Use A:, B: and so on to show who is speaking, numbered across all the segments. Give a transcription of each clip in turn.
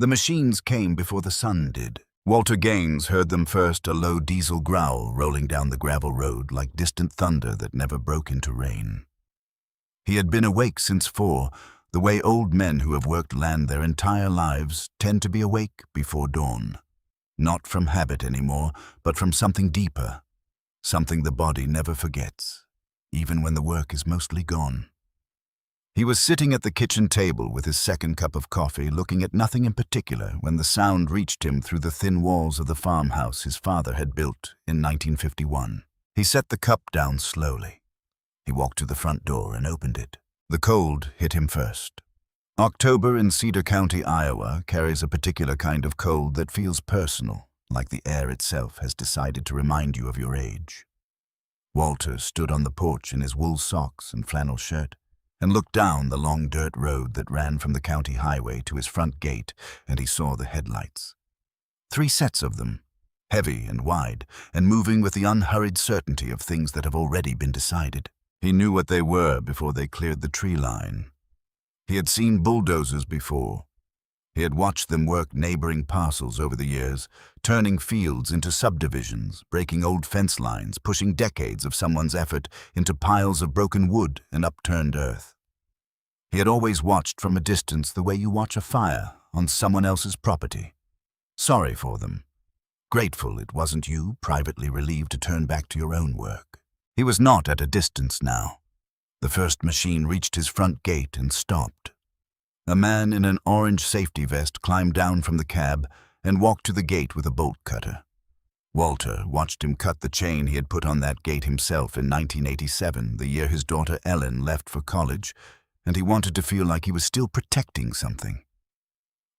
A: The machines came before the sun did. Walter Gaines heard them first, a low diesel growl rolling down the gravel road like distant thunder that never broke into rain. He had been awake since 4, the way old men who have worked land their entire lives tend to be awake before dawn. Not from habit anymore, but from something deeper, something the body never forgets, even when the work is mostly gone. He was sitting at the kitchen table with his second cup of coffee, looking at nothing in particular when the sound reached him through the thin walls of the farmhouse his father had built in 1951. He set the cup down slowly. He walked to the front door and opened it. The cold hit him first. October in Cedar County, Iowa, carries a particular kind of cold that feels personal, like the air itself has decided to remind you of your age. Walter stood on the porch in his wool socks and flannel shirt, and looked down the long dirt road that ran from the county highway to his front gate, and he saw the headlights. 3 sets of them, heavy and wide, and moving with the unhurried certainty of things that have already been decided. He knew what they were before they cleared the tree line. He had seen bulldozers before. He had watched them work neighboring parcels over the years, turning fields into subdivisions, breaking old fence lines, pushing decades of someone's effort into piles of broken wood and upturned earth. He had always watched from a distance the way you watch a fire on someone else's property. Sorry for them. Grateful it wasn't you, privately relieved to turn back to your own work. He was not at a distance now. The first machine reached his front gate and stopped. A man in an orange safety vest climbed down from the cab and walked to the gate with a bolt cutter. Walter watched him cut the chain he had put on that gate himself in 1987, the year his daughter Ellen left for college, and he wanted to feel like he was still protecting something.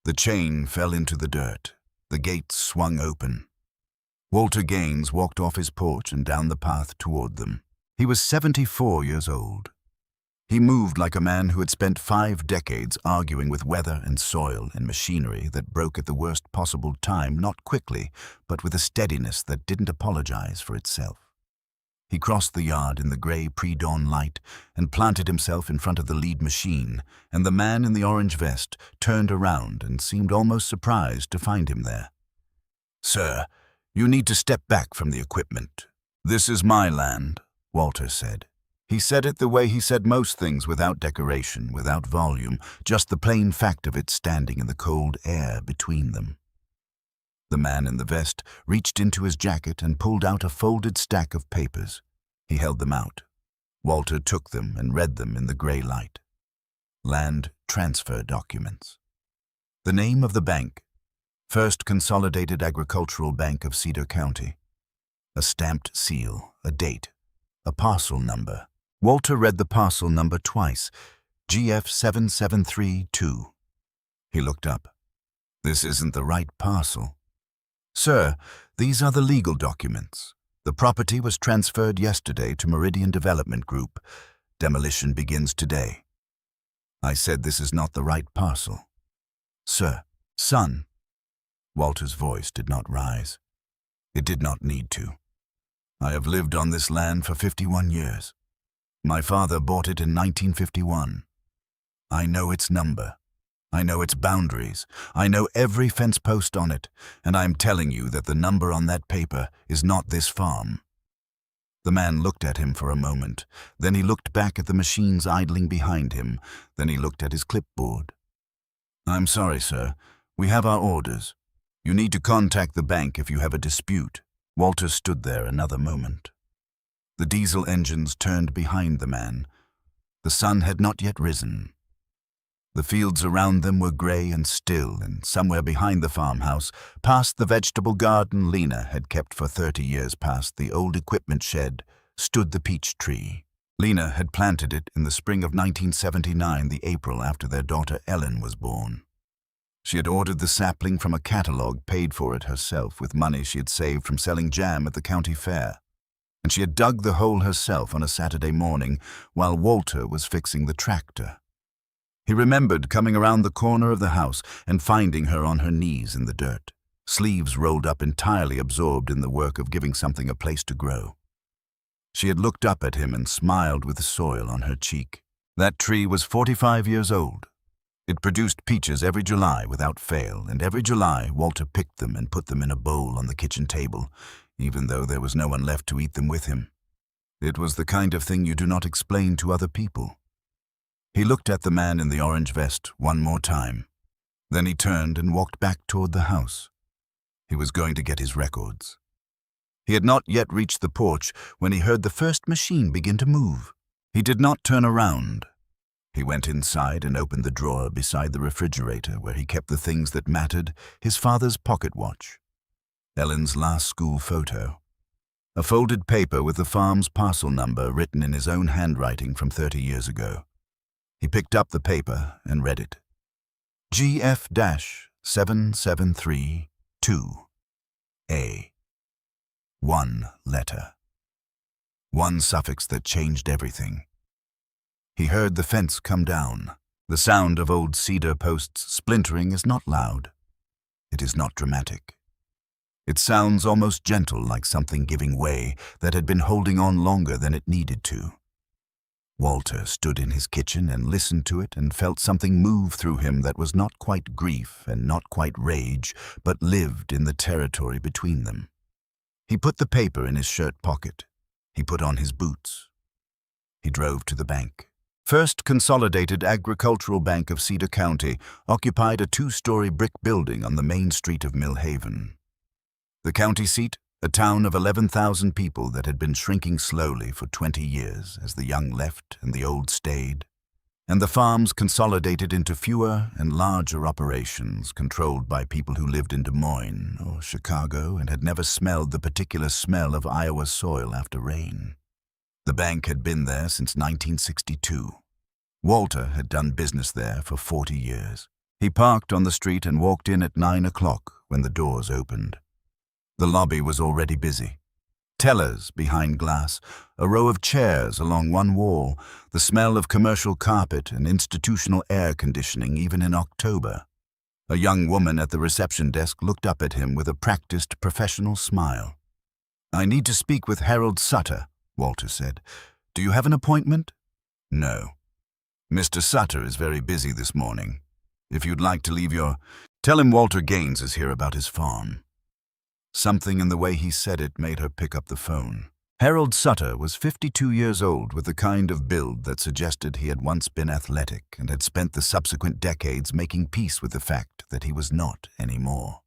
A: The chain fell into the dirt. The gate swung open. Walter Gaines walked off his porch and down the path toward them. He was 74 years old. He moved like a man who had spent 5 decades arguing with weather and soil and machinery that broke at the worst possible time, not quickly, but with a steadiness that didn't apologize for itself. He crossed the yard in the gray pre-dawn light and planted himself in front of the lead machine, and the man in the orange vest turned around and seemed almost surprised to find him there. "Sir, you need to step back from the equipment. This is my land," Walter said. He said it the way he said most things, without decoration, without volume, just the plain fact of it standing in the cold air between them. The man in the vest reached into his jacket and pulled out a folded stack of papers. He held them out. Walter took them and read them in the gray light. Land transfer documents. The name of the bank, First Consolidated Agricultural Bank of Cedar County. A stamped seal, a date, a parcel number. Walter read the parcel number twice, GF7732. He looked up. "This isn't the right parcel." "Sir, these are the legal documents. The property was transferred yesterday to Meridian Development Group. Demolition begins today." "I said this is not the right parcel." "Sir, son." Walter's voice did not rise. It did not need to. "I have lived on this land for 51 years. My father bought it in 1951. I know its number. I know its boundaries. I know every fence post on it, and I am telling you that the number on that paper is not this farm." The man looked at him for a moment. Then he looked back at the machines idling behind him. Then he looked at his clipboard. "I'm sorry, sir. We have our orders. You need to contact the bank if you have a dispute." Walter stood there another moment. The diesel engines turned behind the man. The sun had not yet risen. The fields around them were gray and still, and somewhere behind the farmhouse, past the vegetable garden Lena had kept for 30 years past the old equipment shed, stood the peach tree. Lena had planted it in the spring of 1979, the April after their daughter Ellen was born. She had ordered the sapling from a catalog, paid for it herself with money she had saved from selling jam at the county fair. And she had dug the hole herself on a Saturday morning while Walter was fixing the tractor. He remembered coming around the corner of the house and finding her on her knees in the dirt, sleeves rolled up, entirely absorbed in the work of giving something a place to grow. She had looked up at him and smiled with the soil on her cheek. That tree was 45 years old. It produced peaches every July without fail, and every July Walter picked them and put them in a bowl on the kitchen table, even though there was no one left to eat them with him. It was the kind of thing you do not explain to other people. He looked at the man in the orange vest one more time. Then he turned and walked back toward the house. He was going to get his records. He had not yet reached the porch when he heard the first machine begin to move. He did not turn around. He went inside and opened the drawer beside the refrigerator where he kept the things that mattered, his father's pocket watch, Ellen's last school photo, a folded paper with the farm's parcel number written in his own handwriting from 30 years ago. He picked up the paper and read it. GF-7732A. One letter. One suffix that changed everything. He heard the fence come down. The sound of old cedar posts splintering is not loud. It is not dramatic. It sounds almost gentle, like something giving way that had been holding on longer than it needed to. Walter stood in his kitchen and listened to it and felt something move through him that was not quite grief and not quite rage, but lived in the territory between them. He put the paper in his shirt pocket. He put on his boots. He drove to the bank. First Consolidated Agricultural Bank of Cedar County occupied a 2-story brick building on the main street of Mill Haven. The county seat, a town of 11,000 people that had been shrinking slowly for 20 years as the young left and the old stayed, and the farms consolidated into fewer and larger operations controlled by people who lived in Des Moines or Chicago and had never smelled the particular smell of Iowa soil after rain. The bank had been there since 1962. Walter had done business there for 40 years. He parked on the street and walked in at 9 o'clock when the doors opened. The lobby was already busy. Tellers behind glass, a row of chairs along one wall, the smell of commercial carpet and institutional air conditioning even in October. A young woman at the reception desk looked up at him with a practiced professional smile. "I need to speak with Harold Sutter," Walter said. "Do you have an appointment?" "No. Mr. Sutter is very busy this morning. If you'd like to leave your... Tell him Walter Gaines is here about his farm." Something in the way he said it made her pick up the phone. Harold Sutter was 52 years old with the kind of build that suggested he had once been athletic and had spent the subsequent decades making peace with the fact that he was not anymore.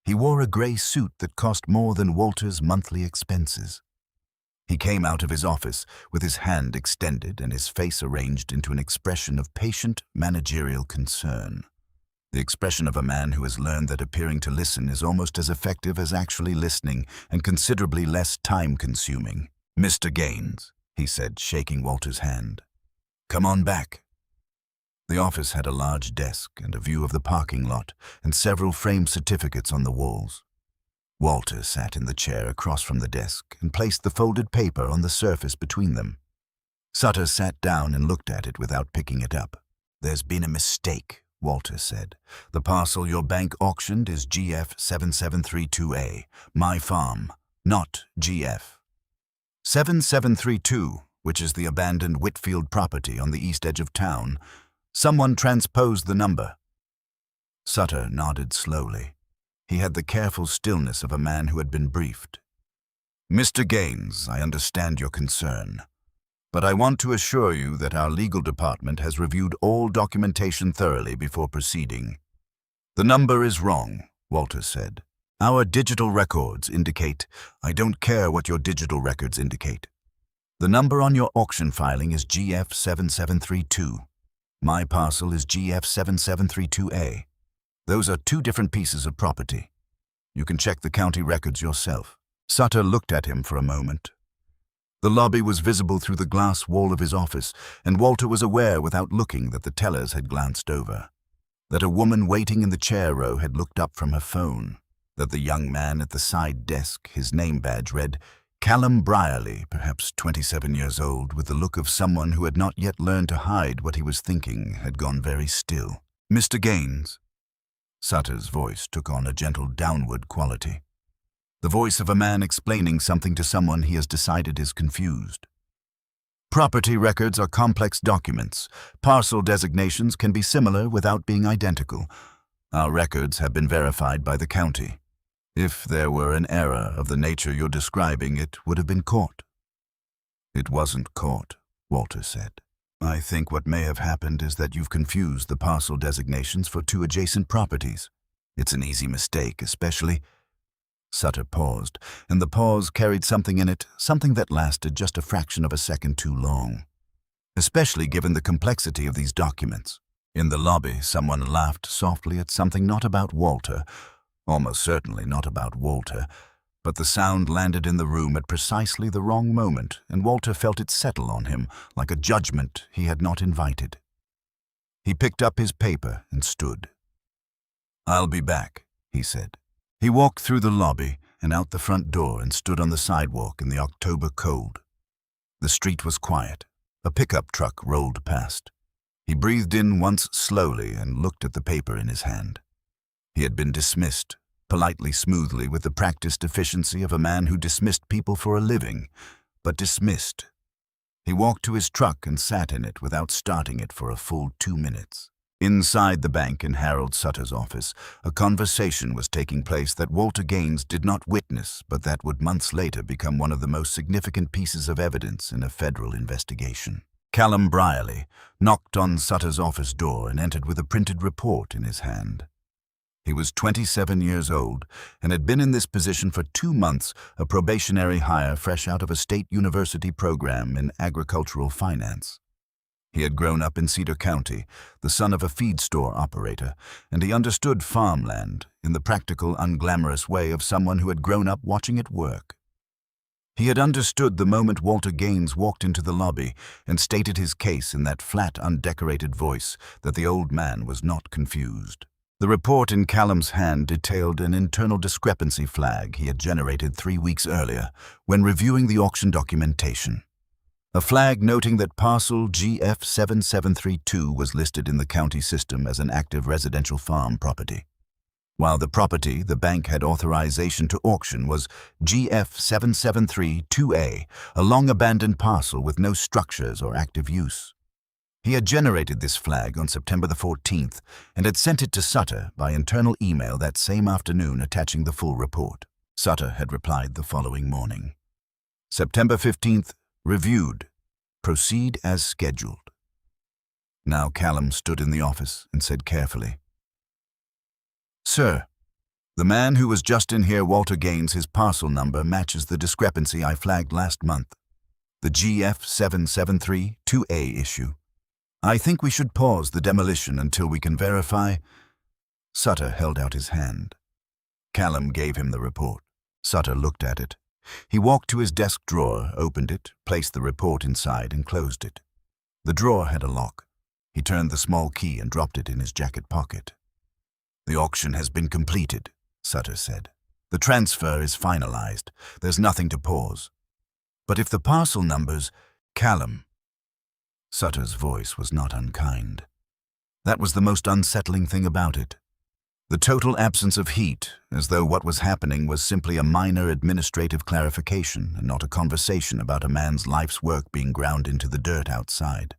A: He wore a gray suit that cost more than Walter's monthly expenses. He came out of his office with his hand extended and his face arranged into an expression of patient managerial concern. The expression of a man who has learned that appearing to listen is almost as effective as actually listening and considerably less time-consuming. "Mr. Gaines," he said, shaking Walter's hand. "Come on back." The office had a large desk and a view of the parking lot and several framed certificates on the walls. Walter sat in the chair across from the desk and placed the folded paper on the surface between them. Sutter sat down and looked at it without picking it up. "There's been a mistake," Walter said. "The parcel your bank auctioned is GF-7732A, my farm, not GF. 7732, which is the abandoned Whitfield property on the east edge of town. Someone transposed the number." Sutter nodded slowly. He had the careful stillness of a man who had been briefed. "Mr. Gaines, I understand your concern, but I want to assure you that our legal department has reviewed all documentation thoroughly before proceeding." "The number is wrong," Walter said. "Our digital records indicate—" "I don't care what your digital records indicate. The number on your auction filing is GF-7732. My parcel is GF-7732A. Those are 2 different pieces of property. You can check the county records yourself." Sutter looked at him for a moment. The lobby was visible through the glass wall of his office, and Walter was aware without looking that the tellers had glanced over, that a woman waiting in the chair row had looked up from her phone, that the young man at the side desk, his name badge read Callum Brierly, perhaps 27 years old, with the look of someone who had not yet learned to hide what he was thinking, had gone very still. "Mr. Gaines." Sutter's voice took on a gentle downward quality. The voice of a man explaining something to someone he has decided is confused. Property records are complex documents. Parcel designations can be similar without being identical. Our records have been verified by the county. If there were an error of the nature you're describing, it would have been caught." "It wasn't caught," Walter said. "I think what may have happened is that you've confused the parcel designations for two adjacent properties. It's an easy mistake, especially—" Sutter paused, and the pause carried something in it, something that lasted just a fraction of a second too long. Especially given the complexity of these documents. In the lobby, someone laughed softly at something not about Walter, almost certainly not about Walter, but the sound landed in the room at precisely the wrong moment, and Walter felt it settle on him like a judgment he had not invited. He picked up his paper and stood. "I'll be back," he said. He walked through the lobby and out the front door and stood on the sidewalk in the October cold. The street was quiet. A pickup truck rolled past. He breathed in once slowly and looked at the paper in his hand. He had been dismissed, politely, smoothly, with the practiced efficiency of a man who dismissed people for a living, but dismissed. He walked to his truck and sat in it without starting it for a full 2 minutes. Inside the bank in Harold Sutter's office, a conversation was taking place that Walter Gaines did not witness, but that would months later become one of the most significant pieces of evidence in a federal investigation. Callum Brierly knocked on Sutter's office door and entered with a printed report in his hand. He was 27 years old and had been in this position for 2 months, a probationary hire fresh out of a state university program in agricultural finance. He had grown up in Cedar County, the son of a feed store operator, and he understood farmland in the practical, unglamorous way of someone who had grown up watching it work. He had understood the moment Walter Gaines walked into the lobby and stated his case in that flat, undecorated voice that the old man was not confused. The report in Callum's hand detailed an internal discrepancy flag he had generated 3 weeks earlier when reviewing the auction documentation. A flag noting that parcel GF7732 was listed in the county system as an active residential farm property, while the property the bank had authorization to auction was GF7732A, a long-abandoned parcel with no structures or active use. He had generated this flag on September the 14th and had sent it to Sutter by internal email that same afternoon, attaching the full report. Sutter had replied the following morning. September 15th, reviewed. Proceed as scheduled. Now Callum stood in the office and said carefully, "Sir, the man who was just in here, Walter Gaines, his parcel number matches the discrepancy I flagged last month, the GF7732A issue. I think we should pause the demolition until we can verify." Sutter held out his hand. Callum gave him the report. Sutter looked at it. He walked to his desk drawer, opened it, placed the report inside, and closed it. The drawer had a lock. He turned the small key and dropped it in his jacket pocket. "The auction has been completed," Sutter said. "The transfer is finalized. There's nothing to pause. But if the parcel numbers—" "Callum." Sutter's voice was not unkind. That was the most unsettling thing about it. The total absence of heat, as though what was happening was simply a minor administrative clarification and not a conversation about a man's life's work being ground into the dirt outside.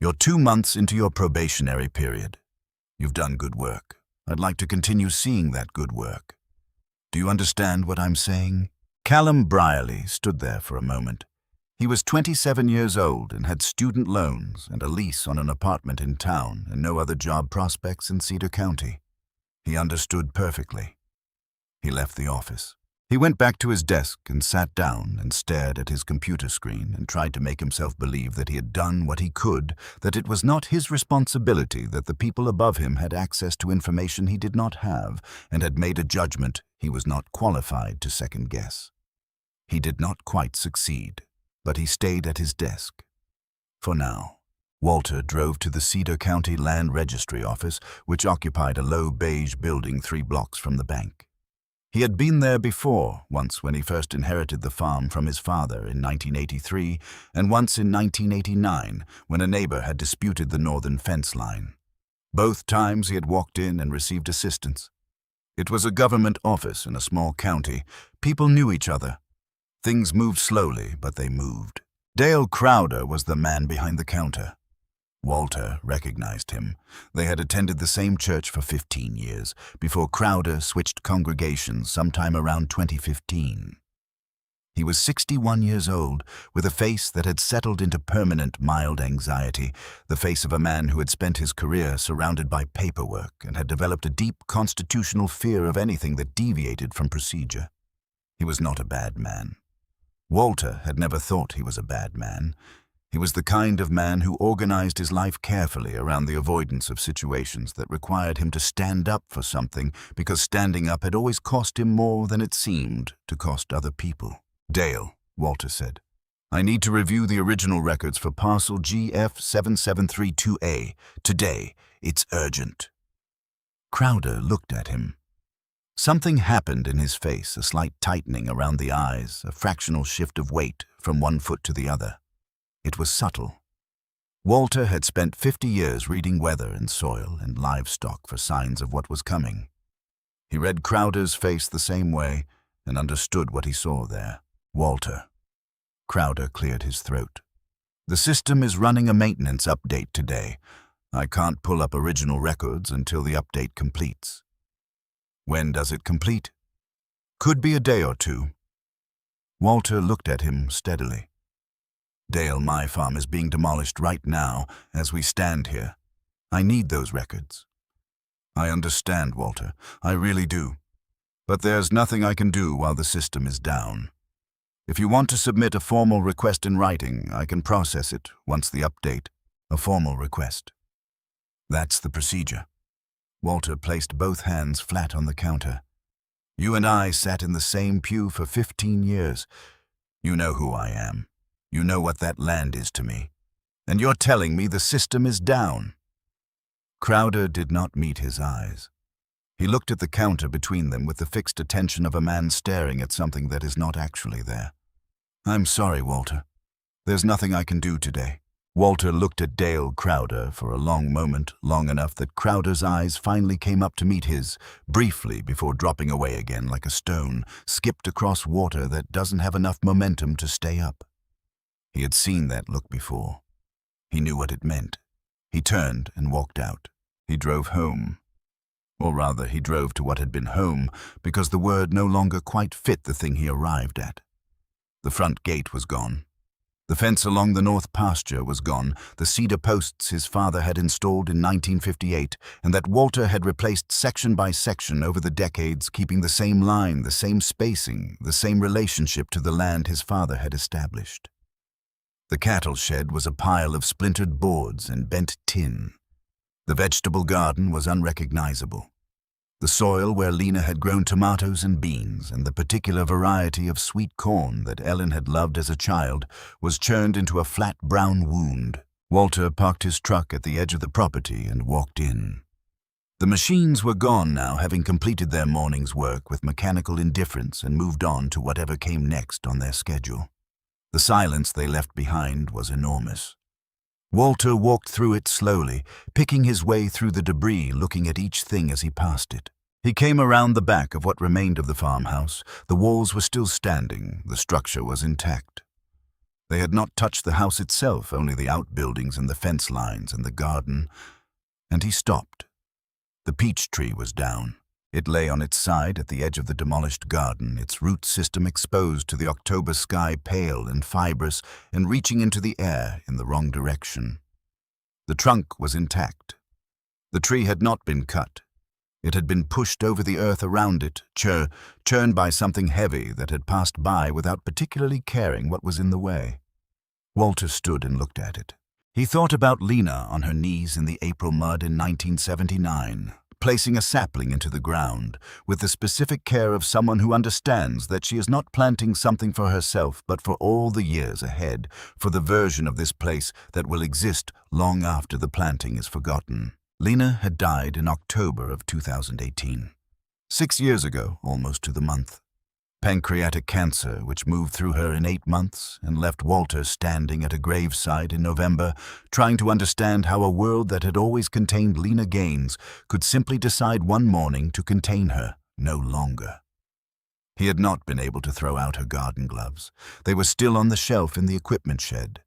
A: "You're 2 months into your probationary period. You've done good work. I'd like to continue seeing that good work. Do you understand what I'm saying?" Callum Brierly stood there for a moment. He was 27 years old and had student loans and a lease on an apartment in town and no other job prospects in Cedar County. He understood perfectly. He left the office. He went back to his desk and sat down and stared at his computer screen and tried to make himself believe that he had done what he could, that it was not his responsibility, that the people above him had access to information he did not have and had made a judgment he was not qualified to second-guess. He did not quite succeed, but he stayed at his desk. For now. Walter drove to the Cedar County Land Registry office, which occupied a low beige building 3 blocks from the bank. He had been there before, once when he first inherited the farm from his father in 1983, and once in 1989, when a neighbor had disputed the northern fence line. Both times he had walked in and received assistance. It was a government office in a small county. People knew each other. Things moved slowly, but they moved. Dale Crowder was the man behind the counter. Walter recognized him. They had attended the same church for 15 years, before Crowder switched congregations sometime around 2015. He was 61 years old, with a face that had settled into permanent mild anxiety, the face of a man who had spent his career surrounded by paperwork and had developed a deep constitutional fear of anything that deviated from procedure. He was not a bad man. Walter had never thought he was a bad man. He was the kind of man who organized his life carefully around the avoidance of situations that required him to stand up for something, because standing up had always cost him more than it seemed to cost other people. "Dale," Walter said, "I need to review the original records for parcel GF7732A. Today. It's urgent." Crowder looked at him. Something happened in his face, a slight tightening around the eyes, a fractional shift of weight from one foot to the other. It was subtle. Walter had spent 50 years reading weather and soil and livestock for signs of what was coming. He read Crowder's face the same way and understood what he saw there. "Walter." Crowder cleared his throat. "The system is running a maintenance update today. I can't pull up original records until the update completes." "When does it complete?" "Could be a day or two." Walter looked at him steadily. "Dale, my farm is being demolished right now as we stand here. I need those records." "I understand, Walter. I really do. But there's nothing I can do while the system is down. If you want to submit a formal request in writing, I can process it once the update." "A formal request." "That's the procedure." Walter placed both hands flat on the counter. "You and I sat in the same pew for 15 years. You know who I am. You know what that land is to me. And you're telling me the system is down." Crowder did not meet his eyes. He looked at the counter between them with the fixed attention of a man staring at something that is not actually there. "I'm sorry, Walter. There's nothing I can do today." Walter looked at Dale Crowder for a long moment, long enough that Crowder's eyes finally came up to meet his, briefly before dropping away again like a stone, skipped across water that doesn't have enough momentum to stay up. He had seen that look before. He knew what it meant. He turned and walked out. He drove home. Or rather, he drove to what had been home, because the word no longer quite fit the thing he arrived at. The front gate was gone. The fence along the north pasture was gone, the cedar posts his father had installed in 1958, and that Walter had replaced section by section over the decades, keeping the same line, the same spacing, the same relationship to the land his father had established. The cattle shed was a pile of splintered boards and bent tin. The vegetable garden was unrecognizable. The soil where Lena had grown tomatoes and beans, and the particular variety of sweet corn that Ellen had loved as a child, was churned into a flat brown wound. Walter parked his truck at the edge of the property and walked in. The machines were gone now, having completed their morning's work with mechanical indifference and moved on to whatever came next on their schedule. The silence they left behind was enormous. Walter walked through it slowly, picking his way through the debris, looking at each thing as he passed it. He came around the back of what remained of the farmhouse. The walls were still standing, the structure was intact. They had not touched the house itself, only the outbuildings and the fence lines and the garden, and he stopped. The peach tree was down. It lay on its side at the edge of the demolished garden, its root system exposed to the October sky, pale and fibrous and reaching into the air in the wrong direction. The trunk was intact. The tree had not been cut. It had been pushed over the earth around it, churned by something heavy that had passed by without particularly caring what was in the way. Walter stood and looked at it. He thought about Lena on her knees in the April mud in 1979. Placing a sapling into the ground, with the specific care of someone who understands that she is not planting something for herself, but for all the years ahead, for the version of this place that will exist long after the planting is forgotten. Lena had died in October of 2018. 6 years ago, almost to the month. Pancreatic cancer, which moved through her in 8 months and left Walter standing at a graveside in November, trying to understand how a world that had always contained Lena Gaines could simply decide one morning to contain her no longer. He had not been able to throw out her garden gloves. They were still on the shelf in the equipment shed,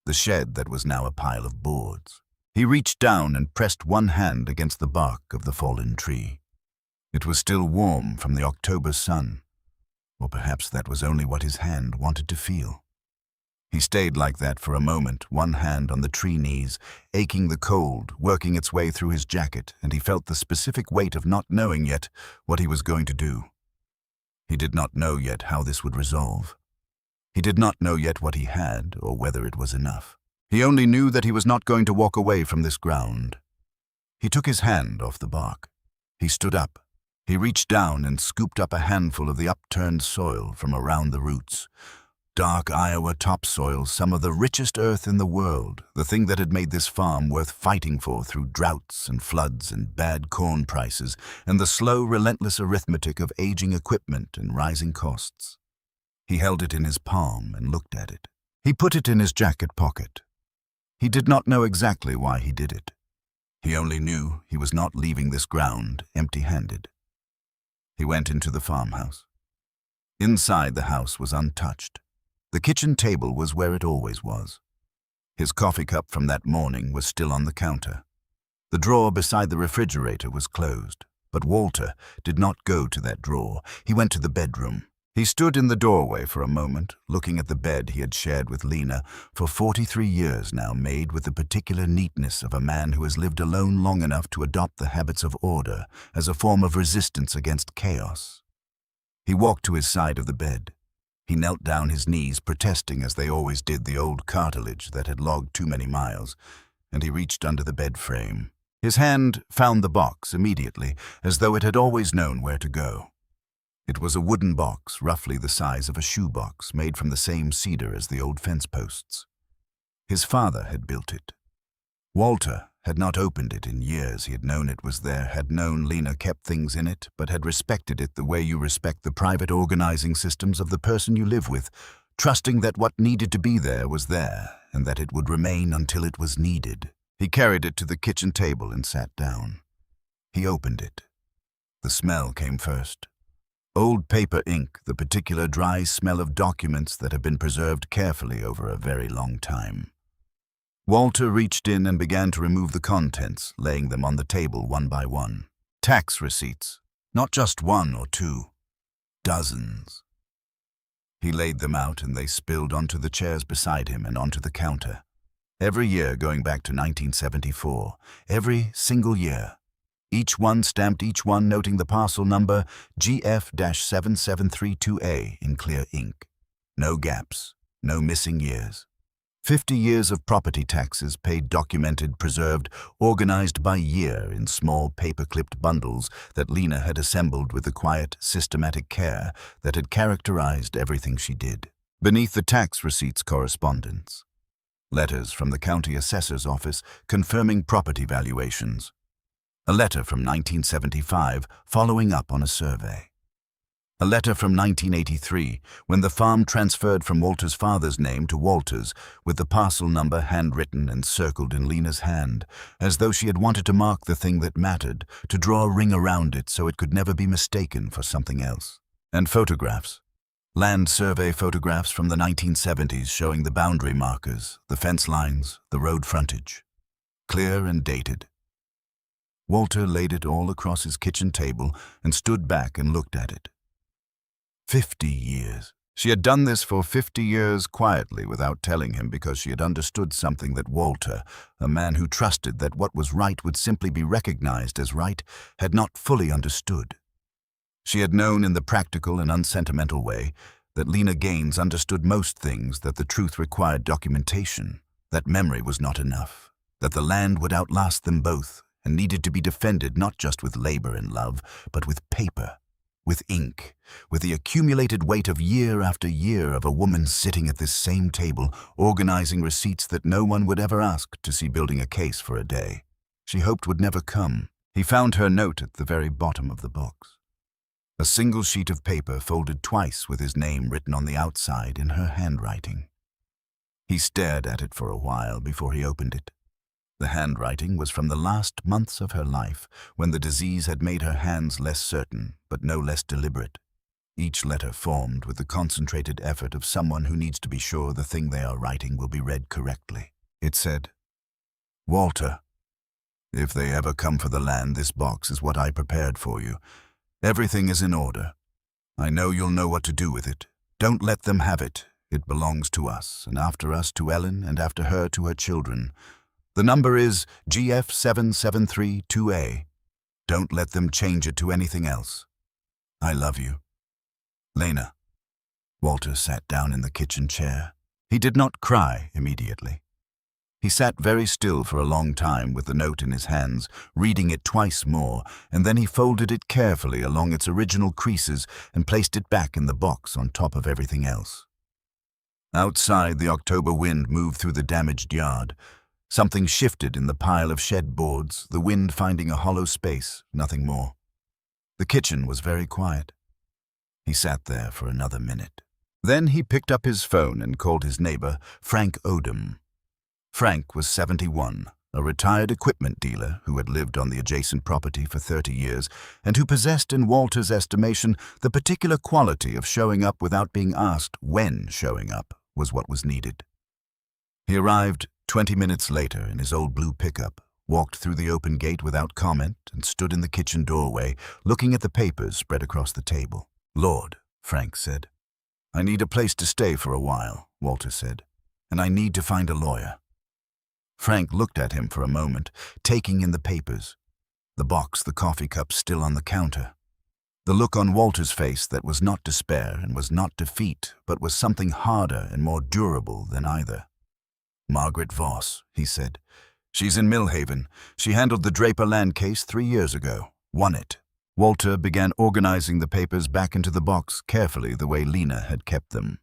A: the shed that was now a pile of boards. He reached down and pressed one hand against the bark of the fallen tree. It was still warm from the October sun, or perhaps that was only what his hand wanted to feel. He stayed like that for a moment, one hand on the tree knees, aching the cold, working its way through his jacket, and he felt the specific weight of not knowing yet what he was going to do. He did not know yet how this would resolve. He did not know yet what he had, or whether it was enough. He only knew that he was not going to walk away from this ground. He took his hand off the bark. He stood up. He reached down and scooped up a handful of the upturned soil from around the roots. Dark Iowa topsoil, some of the richest earth in the world, the thing that had made this farm worth fighting for through droughts and floods and bad corn prices and the slow, relentless arithmetic of aging equipment and rising costs. He held it in his palm and looked at it. He put it in his jacket pocket. He did not know exactly why he did it. He only knew he was not leaving this ground empty-handed. He went into the farmhouse. Inside the house was untouched. The kitchen table was where it always was. His coffee cup from that morning was still on the counter. The drawer beside the refrigerator was closed, but Walter did not go to that drawer. He went to the bedroom. He stood in the doorway for a moment, looking at the bed he had shared with Lena for 43 years now, made with the particular neatness of a man who has lived alone long enough to adopt the habits of order as a form of resistance against chaos. He walked to his side of the bed. He knelt down, his knees protesting as they always did the old cartilage that had logged too many miles, and he reached under the bed frame. His hand found the box immediately, as though it had always known where to go. It was a wooden box, roughly the size of a shoebox, made from the same cedar as the old fence posts. His father had built it. Walter had not opened it in years. He had known it was there, had known Lena kept things in it, but had respected it the way you respect the private organizing systems of the person you live with, trusting that what needed to be there was there, and that it would remain until it was needed. He carried it to the kitchen table and sat down. He opened it. The smell came first. Old paper ink, the particular dry smell of documents that have been preserved carefully over a very long time. Walter reached in and began to remove the contents, laying them on the table one by one. Tax receipts, not just one or two, dozens. He laid them out and they spilled onto the chairs beside him and onto the counter. Every year going back to 1974, every single year. Each one stamped, each one noting the parcel number GF-7732A in clear ink. No gaps, no missing years. 50 years of property taxes paid, documented, preserved, organized by year in small paper-clipped bundles that Lena had assembled with the quiet, systematic care that had characterized everything she did. Beneath the tax receipts correspondence. Letters from the county assessor's office confirming property valuations. A letter from 1975 following up on a survey. A letter from 1983, when the farm transferred from Walter's father's name to Walter's, with the parcel number handwritten and circled in Lena's hand, as though she had wanted to mark the thing that mattered, to draw a ring around it so it could never be mistaken for something else. And photographs. Land survey photographs from the 1970s showing the boundary markers, the fence lines, the road frontage. Clear and dated. Walter laid it all across his kitchen table and stood back and looked at it. 50 years. She had done this for 50 years quietly without telling him, because she had understood something that Walter, a man who trusted that what was right would simply be recognized as right, had not fully understood. She had known in the practical and unsentimental way that Lena Gaines understood most things, that the truth required documentation, that memory was not enough, that the land would outlast them both and needed to be defended not just with labor and love, but with paper. With ink, with the accumulated weight of year after year of a woman sitting at this same table, organizing receipts that no one would ever ask to see building a case for a day. She hoped would never come. He found her note at the very bottom of the box. A single sheet of paper folded twice with his name written on the outside in her handwriting. He stared at it for a while before he opened it. The handwriting was from the last months of her life, when the disease had made her hands less certain, but no less deliberate. each letter formed with the concentrated effort of someone who needs to be sure the thing they are writing will be read correctly. It said, "Walter, if they ever come for the land, this box is what I prepared for you. Everything is in order. I know you'll know what to do with it. Don't let them have it. It belongs to us, and after us to Ellen, and after her to her children. The number is GF7732A. Don't let them change it to anything else. I love you. Lena." Walter sat down in the kitchen chair. He did not cry immediately. He sat very still for a long time with the note in his hands, reading it twice more, and then he folded it carefully along its original creases and placed it back in the box on top of everything else. Outside, the October wind moved through the damaged yard. Something shifted in the pile of shed boards, the wind finding a hollow space, nothing more. The kitchen was very quiet. He sat there for another minute. Then he picked up his phone and called his neighbor, Frank Odom. Frank was 71, a retired equipment dealer who had lived on the adjacent property for 30 years and who possessed, in Walter's estimation, the particular quality of showing up without being asked when showing up was what was needed. He arrived 20 minutes later in his old blue pickup, walked through the open gate without comment, and stood in the kitchen doorway, looking at the papers spread across the table. "Lord," Frank said. "I need a place to stay for a while," Walter said, "and I need to find a lawyer." Frank looked at him for a moment, taking in the papers, the box, the coffee cup still on the counter. The look on Walter's face that was not despair and was not defeat, but was something harder and more durable than either. "Margaret Voss," he said. "She's in Millhaven. She handled the Draper land case 3 years ago. Won it." Walter began organizing the papers back into the box carefully the way Lena had kept them.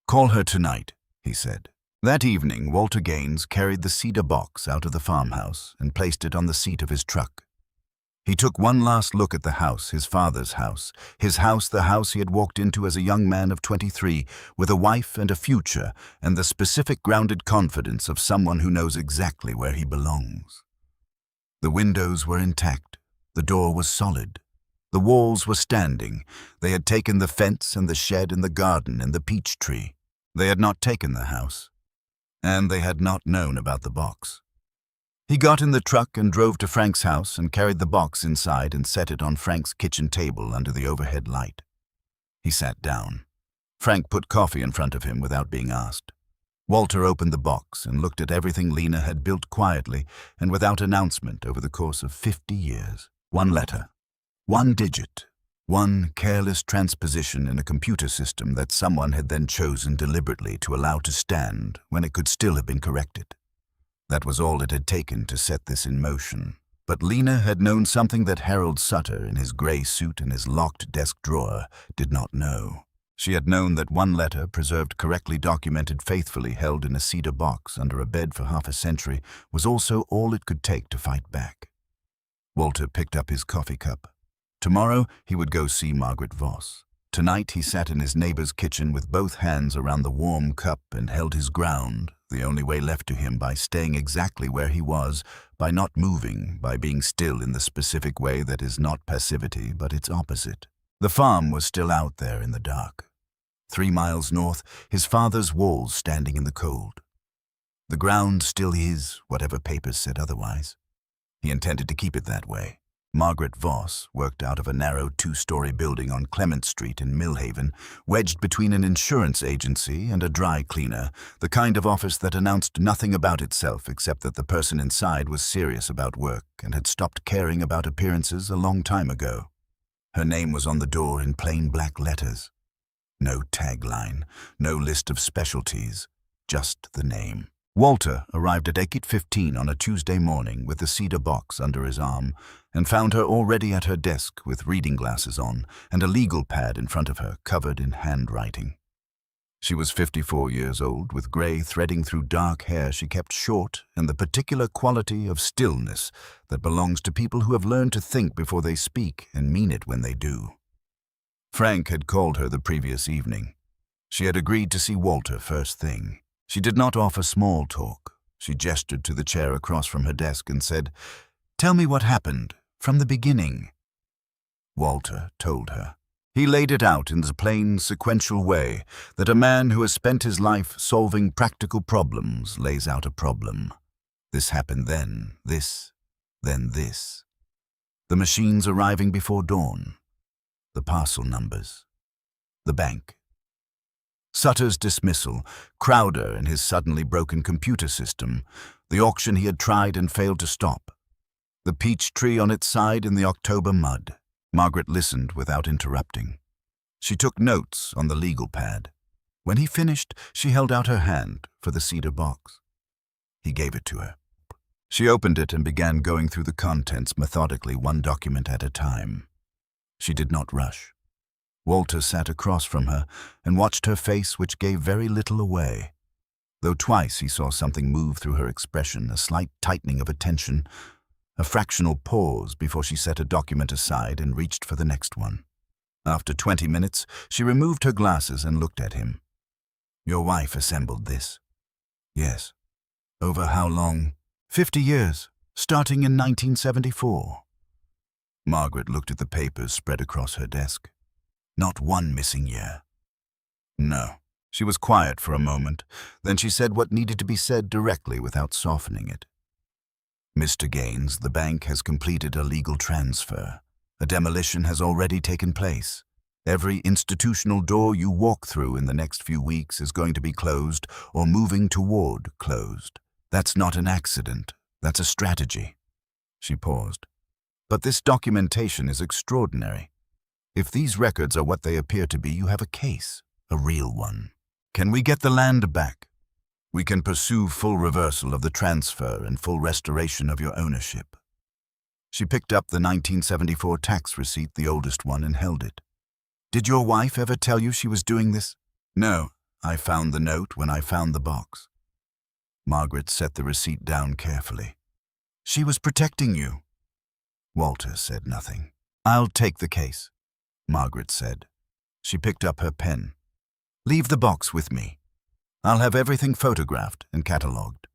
A: "Call her tonight," he said. That evening, Walter Gaines carried the cedar box out of the farmhouse and placed it on the seat of his truck. He took one last look at the house, his father's house, the house he had walked into as a young man of 23, with a wife and a future, and the specific grounded confidence of someone who knows exactly where he belongs. The windows were intact. The door was solid. The walls were standing. They had taken the fence and the shed and the garden and the peach tree. They had not taken the house. And they had not known about the box. He got in the truck and drove to Frank's house and carried the box inside and set it on Frank's kitchen table under the overhead light. He sat down. Frank put coffee in front of him without being asked. Walter opened the box and looked at everything Lena had built quietly and without announcement over the course of 50 years. One letter, one digit, one careless transposition in a computer system that someone had then chosen deliberately to allow to stand when it could still have been corrected. That was all it had taken to set this in motion. But Lena had known something that Harold Sutter, in his gray suit and his locked desk drawer, did not know. She had known that one letter, preserved correctly documented, faithfully held in a cedar box under a bed for half a century, was also all it could take to fight back. Walter picked up his coffee cup. Tomorrow he would go see Margaret Voss. Tonight he sat in his neighbor's kitchen with both hands around the warm cup and held his ground, the only way left to him, by staying exactly where he was, by not moving, by being still in the specific way that is not passivity but its opposite. The farm was still out there in the dark. 3 miles north, his father's walls standing in the cold. The ground still is, whatever papers said otherwise. He intended to keep it that way. Margaret Voss worked out of a narrow 2-story building on Clement Street in Millhaven, wedged between an insurance agency and a dry cleaner, the kind of office that announced nothing about itself except that the person inside was serious about work and had stopped caring about appearances a long time ago. Her name was on the door in plain black letters. No tagline, no list of specialties, just the name. Walter arrived at 8:15 on a Tuesday morning with the cedar box under his arm and found her already at her desk with reading glasses on and a legal pad in front of her covered in handwriting. She was 54 years old, with gray threading through dark hair she kept short and the particular quality of stillness that belongs to people who have learned to think before they speak and mean it when they do. Frank had called her the previous evening. She had agreed to see Walter first thing. She did not offer small talk. She gestured to the chair across from her desk and said, "Tell me what happened, from the beginning." Walter told her. He laid it out in the plain, sequential way that a man who has spent his life solving practical problems lays out a problem. This happened then this. The machines arriving before dawn. The parcel numbers. The bank. Sutter's dismissal, Crowder and his suddenly broken computer system, the auction he had tried and failed to stop. The peach tree on its side in the October mud. Margaret listened without interrupting. She took notes on the legal pad. When he finished, she held out her hand for the cedar box. He gave it to her. She opened it and began going through the contents methodically, one document at a time. She did not rush. Walter sat across from her and watched her face, which gave very little away. Though twice he saw something move through her expression, a slight tightening of attention, a fractional pause before she set a document aside and reached for the next one. After 20 minutes, she removed her glasses and looked at him. "Your wife assembled this?" "Yes." "Over how long?" 50 years, starting in 1974. Margaret looked at the papers spread across her desk. Not one missing year. No. She was quiet for a moment. Then she said what needed to be said directly without softening it. "Mr. Gaines, the bank has completed a legal transfer. A demolition has already taken place. Every institutional door you walk through in the next few weeks is going to be closed or moving toward closed. That's not an accident. That's a strategy." She paused. "But this documentation is extraordinary. If these records are what they appear to be, you have a case, a real one. Can we get the land back? We can pursue full reversal of the transfer and full restoration of your ownership." She picked up the 1974 tax receipt, the oldest one, and held it. "Did your wife ever tell you she was doing this?" "No. I found the note when I found the box." Margaret set the receipt down carefully. "She was protecting you." Walter said nothing. "I'll take the case," Margaret said. She picked up her pen. "Leave the box with me. I'll have everything photographed and catalogued.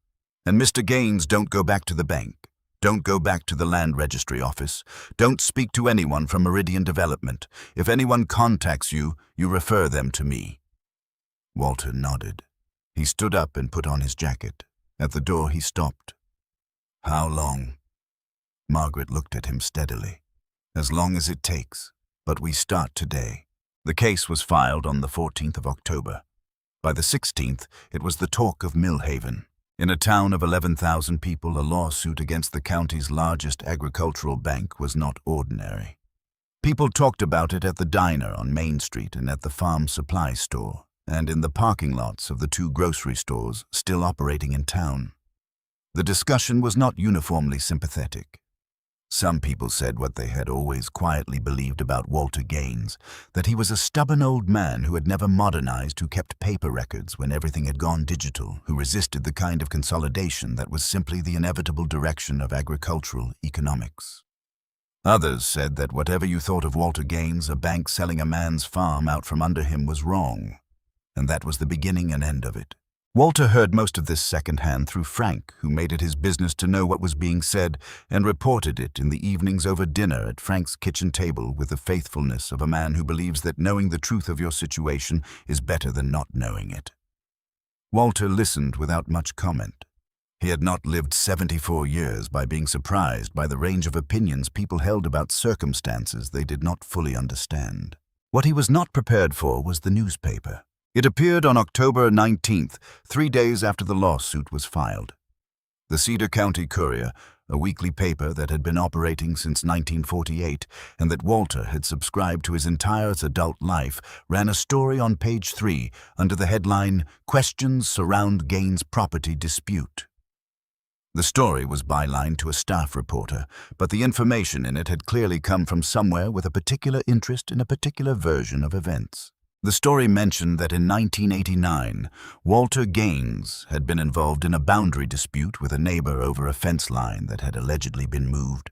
A: And Mr. Gaines, don't go back to the bank. Don't go back to the land registry office. Don't speak to anyone from Meridian Development. If anyone contacts you, you refer them to me." Walter nodded. He stood up and put on his jacket. At the door he stopped. "How long?" Margaret looked at him steadily. "As long as it takes. But we start today." The case was filed on the 14th of October. By the 16th, it was the talk of Millhaven. In a town of 11,000 people, a lawsuit against the county's largest agricultural bank was not ordinary. People talked about it at the diner on Main Street and at the farm supply store, and in the parking lots of the 2 grocery stores still operating in town. The discussion was not uniformly sympathetic. Some people said what they had always quietly believed about Walter Gaines, that he was a stubborn old man who had never modernized, who kept paper records when everything had gone digital, who resisted the kind of consolidation that was simply the inevitable direction of agricultural economics. Others said that whatever you thought of Walter Gaines, a bank selling a man's farm out from under him, was wrong, and that was the beginning and end of it. Walter heard most of this secondhand through Frank, who made it his business to know what was being said and reported it in the evenings over dinner at Frank's kitchen table with the faithfulness of a man who believes that knowing the truth of your situation is better than not knowing it. Walter listened without much comment. He had not lived 74 years by being surprised by the range of opinions people held about circumstances they did not fully understand. What he was not prepared for was the newspaper. It appeared on October 19th, 3 days after the lawsuit was filed. The Cedar County Courier, a weekly paper that had been operating since 1948 and that Walter had subscribed to his entire adult life, ran a story on page 3 under the headline, "Questions Surround Gaines Property Dispute." The story was bylined to a staff reporter, but the information in it had clearly come from somewhere with a particular interest in a particular version of events. The story mentioned that in 1989, Walter Gaines had been involved in a boundary dispute with a neighbor over a fence line that had allegedly been moved.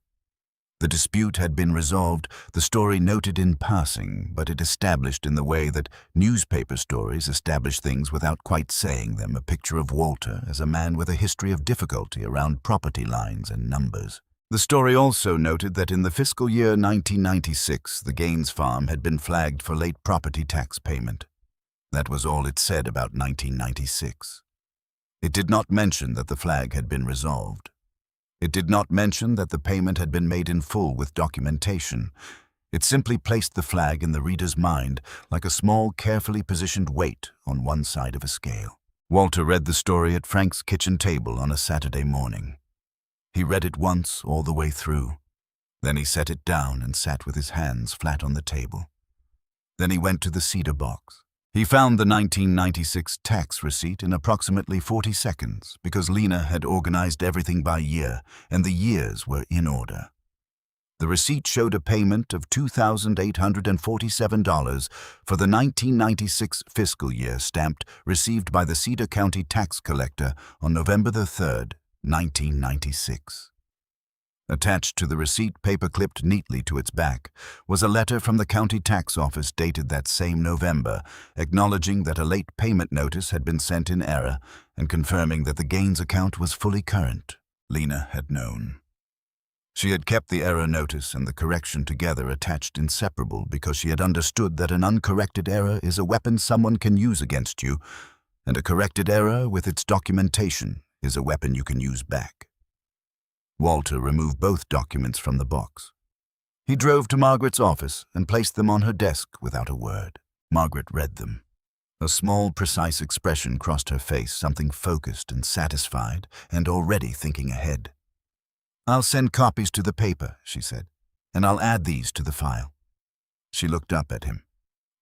A: The dispute had been resolved, the story noted in passing, but it established in the way that newspaper stories establish things without quite saying them, a picture of Walter as a man with a history of difficulty around property lines and numbers. The story also noted that in the fiscal year 1996, the Gaines farm had been flagged for late property tax payment. That was all it said about 1996. It did not mention that the flag had been resolved. It did not mention that the payment had been made in full with documentation. It simply placed the flag in the reader's mind like a small, carefully positioned weight on one side of a scale. Walter read the story at Frank's kitchen table on a Saturday morning. He read it once all the way through. Then he set it down and sat with his hands flat on the table. Then he went to the cedar box. He found the 1996 tax receipt in approximately 40 seconds because Lena had organized everything by year, and the years were in order. The receipt showed a payment of $2,847 for the 1996 fiscal year stamped received by the Cedar County tax collector on November 3rd, 1996. Attached to the receipt, paper-clipped neatly to its back, was a letter from the county tax office dated that same November, acknowledging that a late payment notice had been sent in error and confirming that the Gaines account was fully current. Lena had known. She had kept the error notice and the correction together attached inseparable because she had understood that an uncorrected error is a weapon someone can use against you, and a corrected error with its documentation is a weapon you can use back. Walter removed both documents from the box. He drove to Margaret's office and placed them on her desk without a word. Margaret read them. A small, precise expression crossed her face, something focused and satisfied, and already thinking ahead. "I'll send copies to the paper," she said, "and I'll add these to the file." She looked up at him.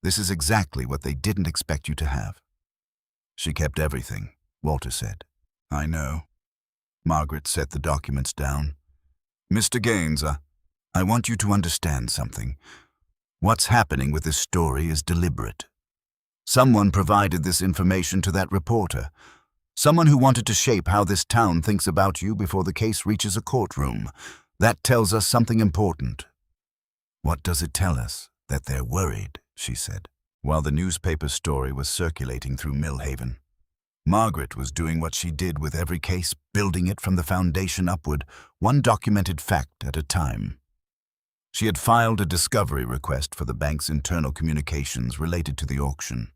A: "This is exactly what they didn't expect you to have." "She kept everything," Walter said. "I know." Margaret set the documents down. "Mr. Gaines, I want you to understand something. What's happening with this story is deliberate. Someone provided this information to that reporter. Someone who wanted to shape how this town thinks about you before the case reaches a courtroom. That tells us something important." "What does it tell us?" "That they're worried," she said, while the newspaper story was circulating through Millhaven. Margaret was doing what she did with every case, building it from the foundation upward, one documented fact at a time. She had filed a discovery request for the bank's internal communications related to the auction.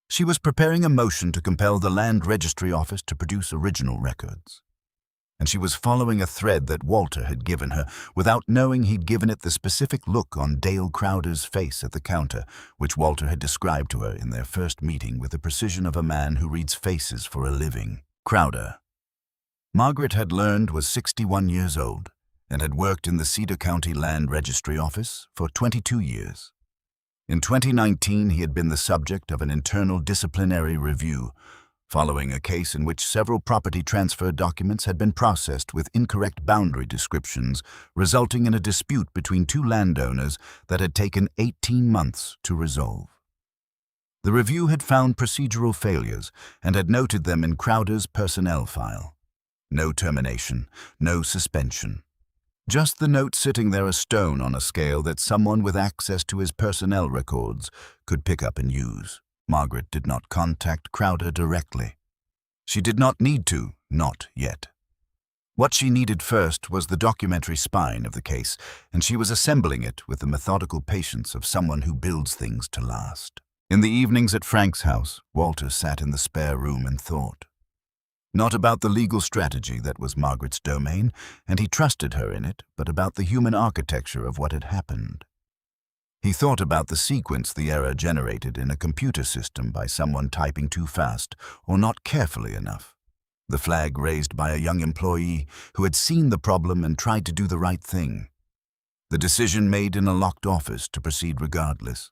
A: She was preparing a motion to compel the Land Registry Office to produce original records. And she was following a thread that Walter had given her, without knowing he'd given it the specific look on Dale Crowder's face at the counter, which Walter had described to her in their first meeting with the precision of a man who reads faces for a living. Crowder, Margaret had learned, was 61 years old and had worked in the Cedar County Land Registry Office for 22 years. In 2019, he had been the subject of an internal disciplinary review, following a case in which several property transfer documents had been processed with incorrect boundary descriptions, resulting in a dispute between two landowners that had taken 18 months to resolve. The review had found procedural failures and had noted them in Crowder's personnel file. No termination, no suspension. Just the note sitting there, a stone on a scale that someone with access to his personnel records could pick up and use. Margaret did not contact Crowder directly. She did not need to, not yet. What she needed first was the documentary spine of the case, and she was assembling it with the methodical patience of someone who builds things to last. In the evenings at Frank's house, Walter sat in the spare room and thought. Not about the legal strategy that was Margaret's domain, and he trusted her in it, but about the human architecture of what had happened. He thought about the sequence the error generated in a computer system by someone typing too fast or not carefully enough. The flag raised by a young employee who had seen the problem and tried to do the right thing. The decision made in a locked office to proceed regardless.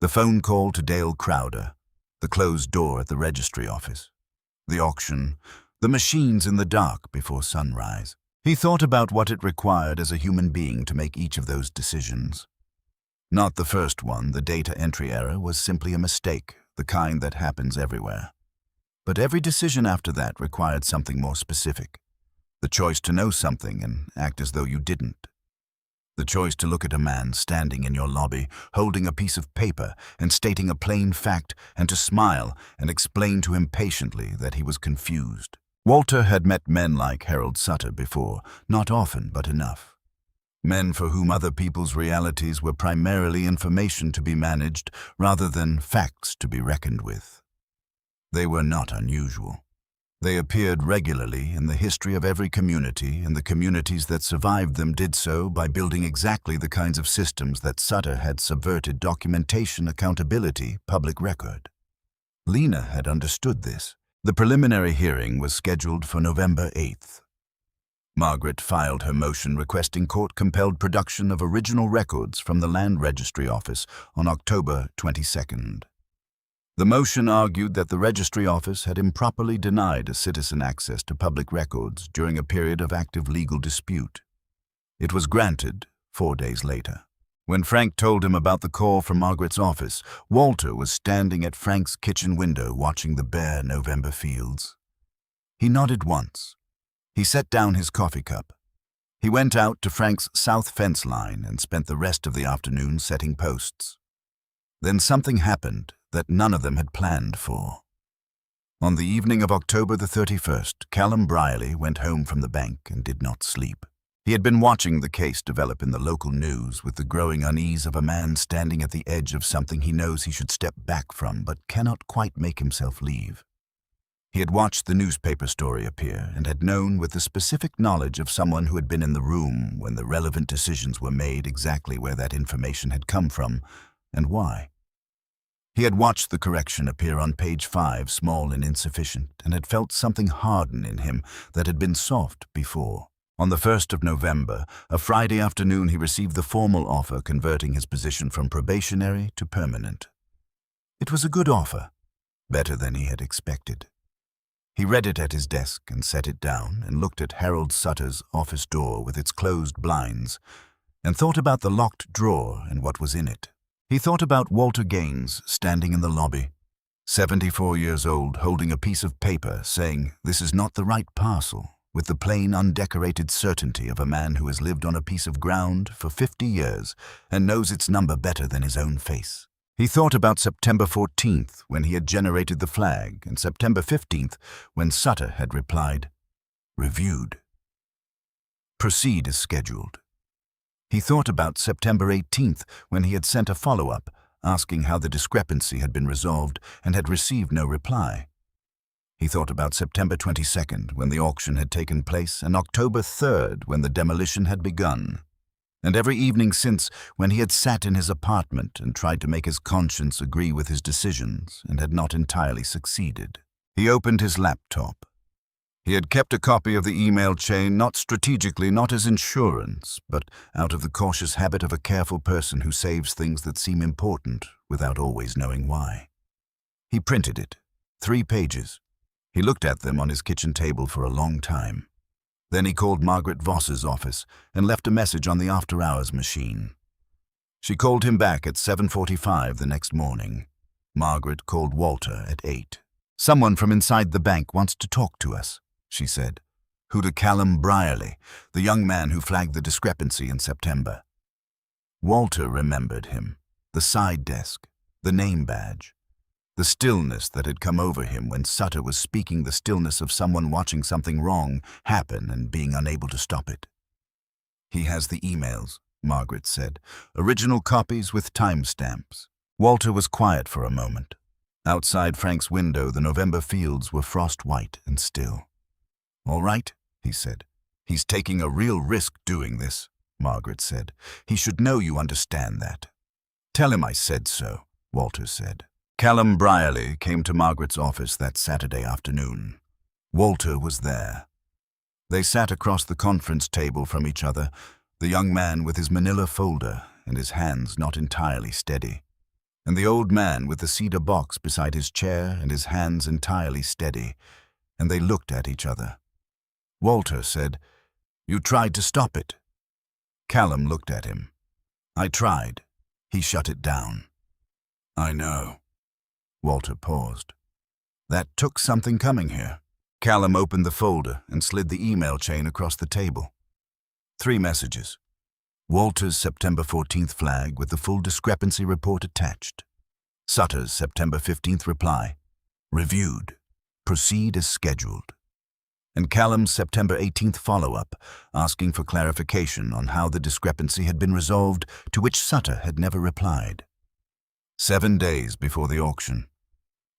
A: The phone call to Dale Crowder. The closed door at the registry office. The auction. The machines in the dark before sunrise. He thought about what it required as a human being to make each of those decisions. Not the first one, the data entry error, was simply a mistake, the kind that happens everywhere. But every decision after that required something more specific. The choice to know something and act as though you didn't. The choice to look at a man standing in your lobby, holding a piece of paper and stating a plain fact, and to smile and explain to him patiently that he was confused. Walter had met men like Harold Sutter before, not often but enough. Men for whom other people's realities were primarily information to be managed rather than facts to be reckoned with. They were not unusual. They appeared regularly in the history of every community, and the communities that survived them did so by building exactly the kinds of systems that Sutter had subverted: documentation, accountability, public record. Lena had understood this. The preliminary hearing was scheduled for November 8th. Margaret filed her motion requesting court-compelled production of original records from the Land Registry Office on October 22nd. The motion argued that the Registry Office had improperly denied a citizen access to public records during a period of active legal dispute. It was granted 4 days later. When Frank told him about the call from Margaret's office, Walter was standing at Frank's kitchen window watching the bare November fields. He nodded once. He set down his coffee cup. He went out to Frank's south fence line and spent the rest of the afternoon setting posts. Then something happened that none of them had planned for. On the evening of October the 31st, Callum Brierly went home from the bank and did not sleep. He had been watching the case develop in the local news with the growing unease of a man standing at the edge of something he knows he should step back from but cannot quite make himself leave. He had watched the newspaper story appear and had known with the specific knowledge of someone who had been in the room when the relevant decisions were made exactly where that information had come from and why. He had watched the correction appear on page 5, small and insufficient, and had felt something harden in him that had been soft before. On the 1st of November, a Friday afternoon, he received the formal offer converting his position from probationary to permanent. It was a good offer, better than he had expected. He read it at his desk and set it down and looked at Harold Sutter's office door with its closed blinds and thought about the locked drawer and what was in it. He thought about Walter Gaines standing in the lobby, 74 years old, holding a piece of paper saying, "This is not the right parcel," with the plain, undecorated certainty of a man who has lived on a piece of ground for 50 years and knows its number better than his own face. He thought about September 14th, when he had generated the flag, and September 15th, when Sutter had replied, "Reviewed. Proceed as scheduled." He thought about September 18th, when he had sent a follow-up, asking how the discrepancy had been resolved and had received no reply. He thought about September 22nd, when the auction had taken place, and October 3rd, when the demolition had begun. And every evening since, when he had sat in his apartment and tried to make his conscience agree with his decisions and had not entirely succeeded. He opened his laptop. He had kept a copy of the email chain, not strategically, not as insurance, but out of the cautious habit of a careful person who saves things that seem important without always knowing why. He printed it, 3 pages. He looked at them on his kitchen table for a long time. Then he called Margaret Voss's office and left a message on the after-hours machine. She called him back at 7:45 the next morning. Margaret called Walter at 8. "Someone from inside the bank wants to talk to us," she said. "Who to Callum Brierly, the young man who flagged the discrepancy in September." Walter remembered him, the side desk, the name badge. The stillness that had come over him when Sutter was speaking, the stillness of someone watching something wrong happen and being unable to stop it. "He has the emails," Margaret said, "original copies with timestamps." Walter was quiet for a moment. Outside Frank's window, the November fields were frost-white and still. "All right," he said. "He's taking a real risk doing this," Margaret said. "He should know you understand that." "Tell him I said so," Walter said. Callum Brierly came to Margaret's office that Saturday afternoon. Walter was there. They sat across the conference table from each other, the young man with his manila folder and his hands not entirely steady, and the old man with the cedar box beside his chair and his hands entirely steady, and they looked at each other. Walter said, "You tried to stop it." Callum looked at him. "I tried." He shut it down. "I know." Walter paused. "That took something coming here." Callum opened the folder and slid the email chain across the table. 3 messages. Walter's September 14th flag with the full discrepancy report attached. Sutter's September 15th reply. "Reviewed. Proceed as scheduled." and Callum's September 18th follow-up, asking for clarification on how the discrepancy had been resolved, to which Sutter had never replied. 7 days before the auction.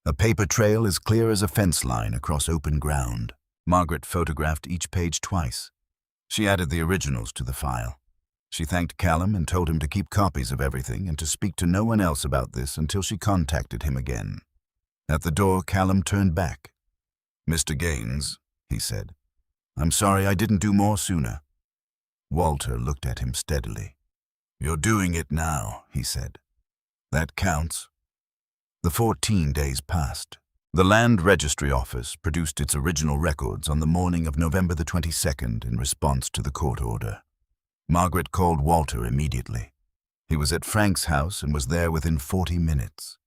A: A paper trail as clear as a fence line across open ground. Margaret photographed each page twice. She added the originals to the file. She thanked Callum and told him to keep copies of everything and to speak to no one else about this until she contacted him again. At the door, Callum turned back. "Mr. Gaines," he said, "I'm sorry I didn't do more sooner." Walter looked at him steadily. "You're doing it now," he said. "That counts." The 14 days passed. The Land Registry Office produced its original records on the morning of November the 22nd in response to the court order. Margaret called Walter immediately. He was at Frank's house and was there within 40 minutes.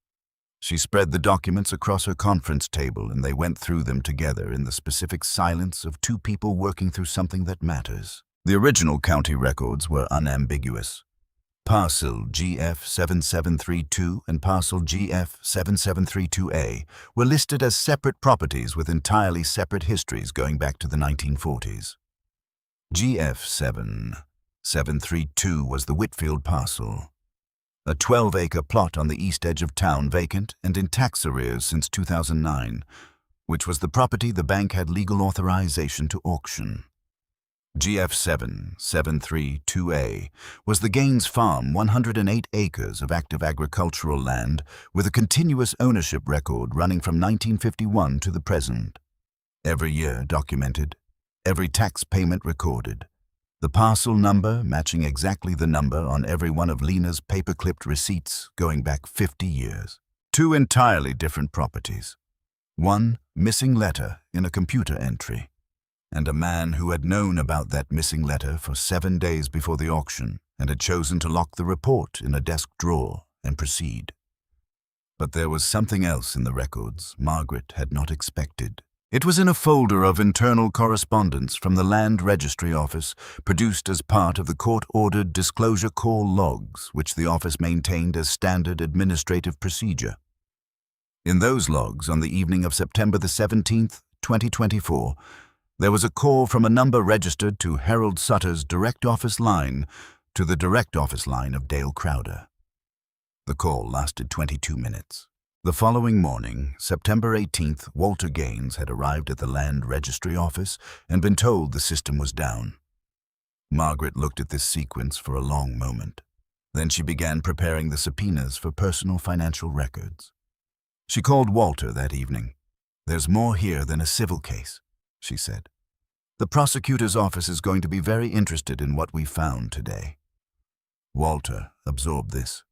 A: She spread the documents across her conference table and they went through them together in the specific silence of two people working through something that matters. The original county records were unambiguous. Parcel GF7732 and Parcel GF7732A were listed as separate properties with entirely separate histories going back to the 1940s. GF7732 was the Whitfield parcel, a 12-acre plot on the east edge of town, vacant and in tax arrears since 2009, which was the property the bank had legal authorization to auction. GF7732A was the Gaines Farm, 108 acres of active agricultural land with a continuous ownership record running from 1951 to the present. Every year documented, every tax payment recorded. The parcel number matching exactly the number on every one of Lena's paper-clipped receipts going back 50 years. Two entirely different properties. One missing letter in a computer entry, and a man who had known about that missing letter for 7 days before the auction and had chosen to lock the report in a desk drawer and proceed. But there was something else in the records Margaret had not expected. It was in a folder of internal correspondence from the Land Registry Office, produced as part of the court-ordered disclosure call logs, which the office maintained as standard administrative procedure. In those logs, on the evening of September the 17th, 2024, there was a call from a number registered to Harold Sutter's direct office line to the direct office line of Dale Crowder. The call lasted 22 minutes. The following morning, September 18th, Walter Gaines had arrived at the Land Registry Office and been told the system was down. Margaret looked at this sequence for a long moment. Then she began preparing the subpoenas for personal financial records. She called Walter that evening. "There's more here than a civil case," she said. "The prosecutor's office is going to be very interested in what we found today." Walter absorbed this.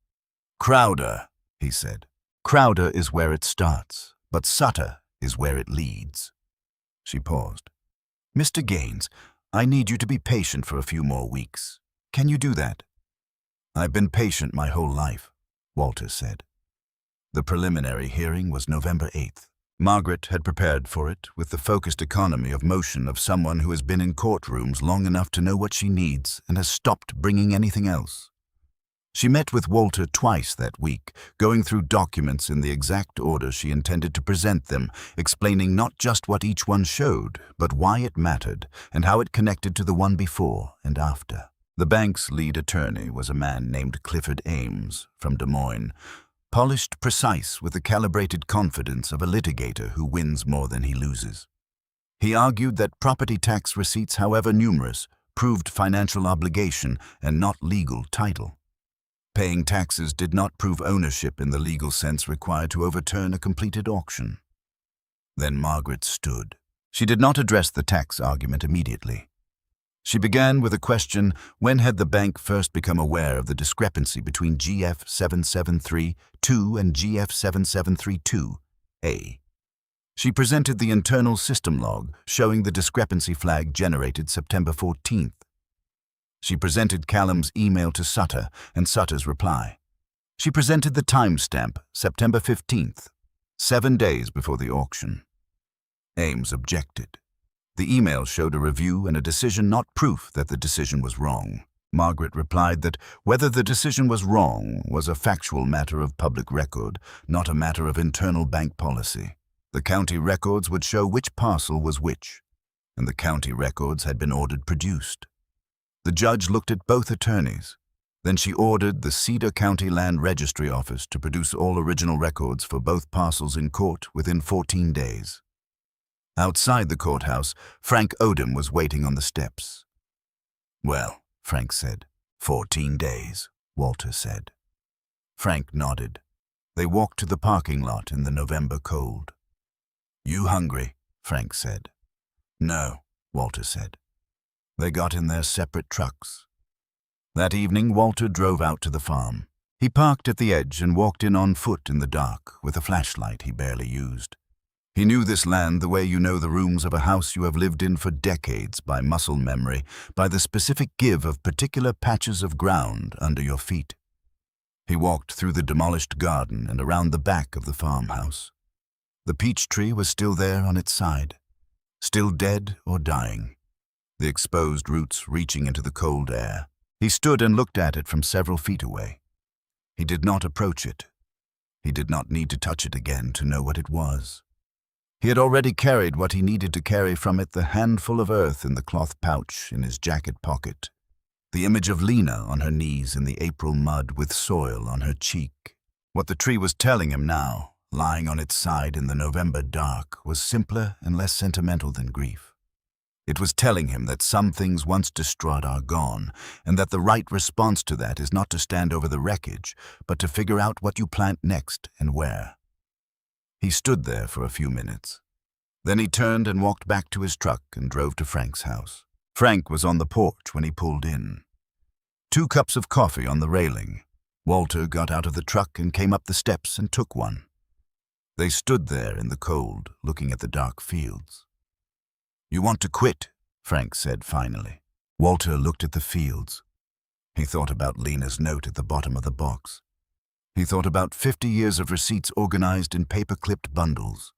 A: "Crowder," he said. "Crowder is where it starts, but Sutter is where it leads." She paused. "Mr. Gaines, I need you to be patient for a few more weeks. Can you do that?" "I've been patient my whole life," Walter said. The preliminary hearing was November 8th. Margaret had prepared for it with the focused economy of motion of someone who has been in courtrooms long enough to know what she needs and has stopped bringing anything else. She met with Walter twice that week, going through documents in the exact order she intended to present them, explaining not just what each one showed, but why it mattered and how it connected to the one before and after. The bank's lead attorney was a man named Clifford Ames from Des Moines, polished, precise, with the calibrated confidence of a litigator who wins more than he loses. He argued that property tax receipts, however numerous, proved financial obligation and not legal title. Paying taxes did not prove ownership in the legal sense required to overturn a completed auction. Then Margaret stood. She did not address the tax argument immediately. She began with a question: when had the bank first become aware of the discrepancy between GF7732 and GF7732A? She presented the internal system log showing the discrepancy flag generated September 14th. She presented Callum's email to Sutter and Sutter's reply. She presented the timestamp, September 15th, 7 days before the auction. Ames objected. The email showed a review and a decision, not proof that the decision was wrong. Margaret replied that whether the decision was wrong was a factual matter of public record, not a matter of internal bank policy. The county records would show which parcel was which. and the county records had been ordered produced. The judge looked at both attorneys. Then she ordered the Cedar County Land Registry Office to produce all original records for both parcels in court within 14 days. Outside the courthouse, Frank Odom was waiting on the steps. "Well," Frank said. 14 days, Walter said. Frank nodded. They walked to the parking lot in the November cold. "You hungry?" Frank said. "No," Walter said. They got in their separate trucks. That evening, Walter drove out to the farm. He parked at the edge and walked in on foot in the dark with a flashlight he barely used. He knew this land the way you know the rooms of a house you have lived in for decades, by muscle memory, by the specific give of particular patches of ground under your feet. He walked through the demolished garden and around the back of the farmhouse. The peach tree was still there on its side, still dead or dying, the exposed roots reaching into the cold air. He stood and looked at it from several feet away. He did not approach it. He did not need to touch it again to know what it was. He had already carried what he needed to carry from it, the handful of earth in the cloth pouch in his jacket pocket, the image of Lena on her knees in the April mud with soil on her cheek. What the tree was telling him now, lying on its side in the November dark, was simpler and less sentimental than grief. It was telling him that some things once distraught are gone, and that the right response to that is not to stand over the wreckage, but to figure out what you plant next and where. He stood there for a few minutes. Then he turned and walked back to his truck and drove to Frank's house. Frank was on the porch when he pulled in. 2 cups of coffee on the railing. Walter got out of the truck and came up the steps and took one. They stood there in the cold, looking at the dark fields. "You want to quit?" Frank said finally. Walter looked at the fields. He thought about Lena's note at the bottom of the box. He thought about 50 years of receipts organized in paper-clipped bundles.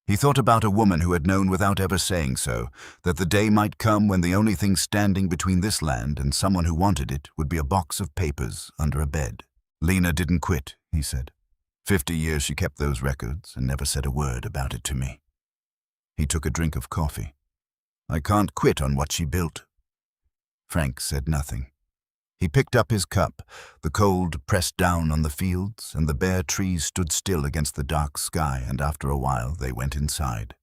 A: He thought about a woman who had known without ever saying so that the day might come when the only thing standing between this land and someone who wanted it would be a box of papers under a bed. "Lena didn't quit," he said. 50 years she kept those records and never said a word about it to me." He took a drink of coffee. "I can't quit on what she built." Frank said nothing. He picked up his cup. The cold pressed down on the fields, and the bare trees stood still against the dark sky, and after a while they went inside.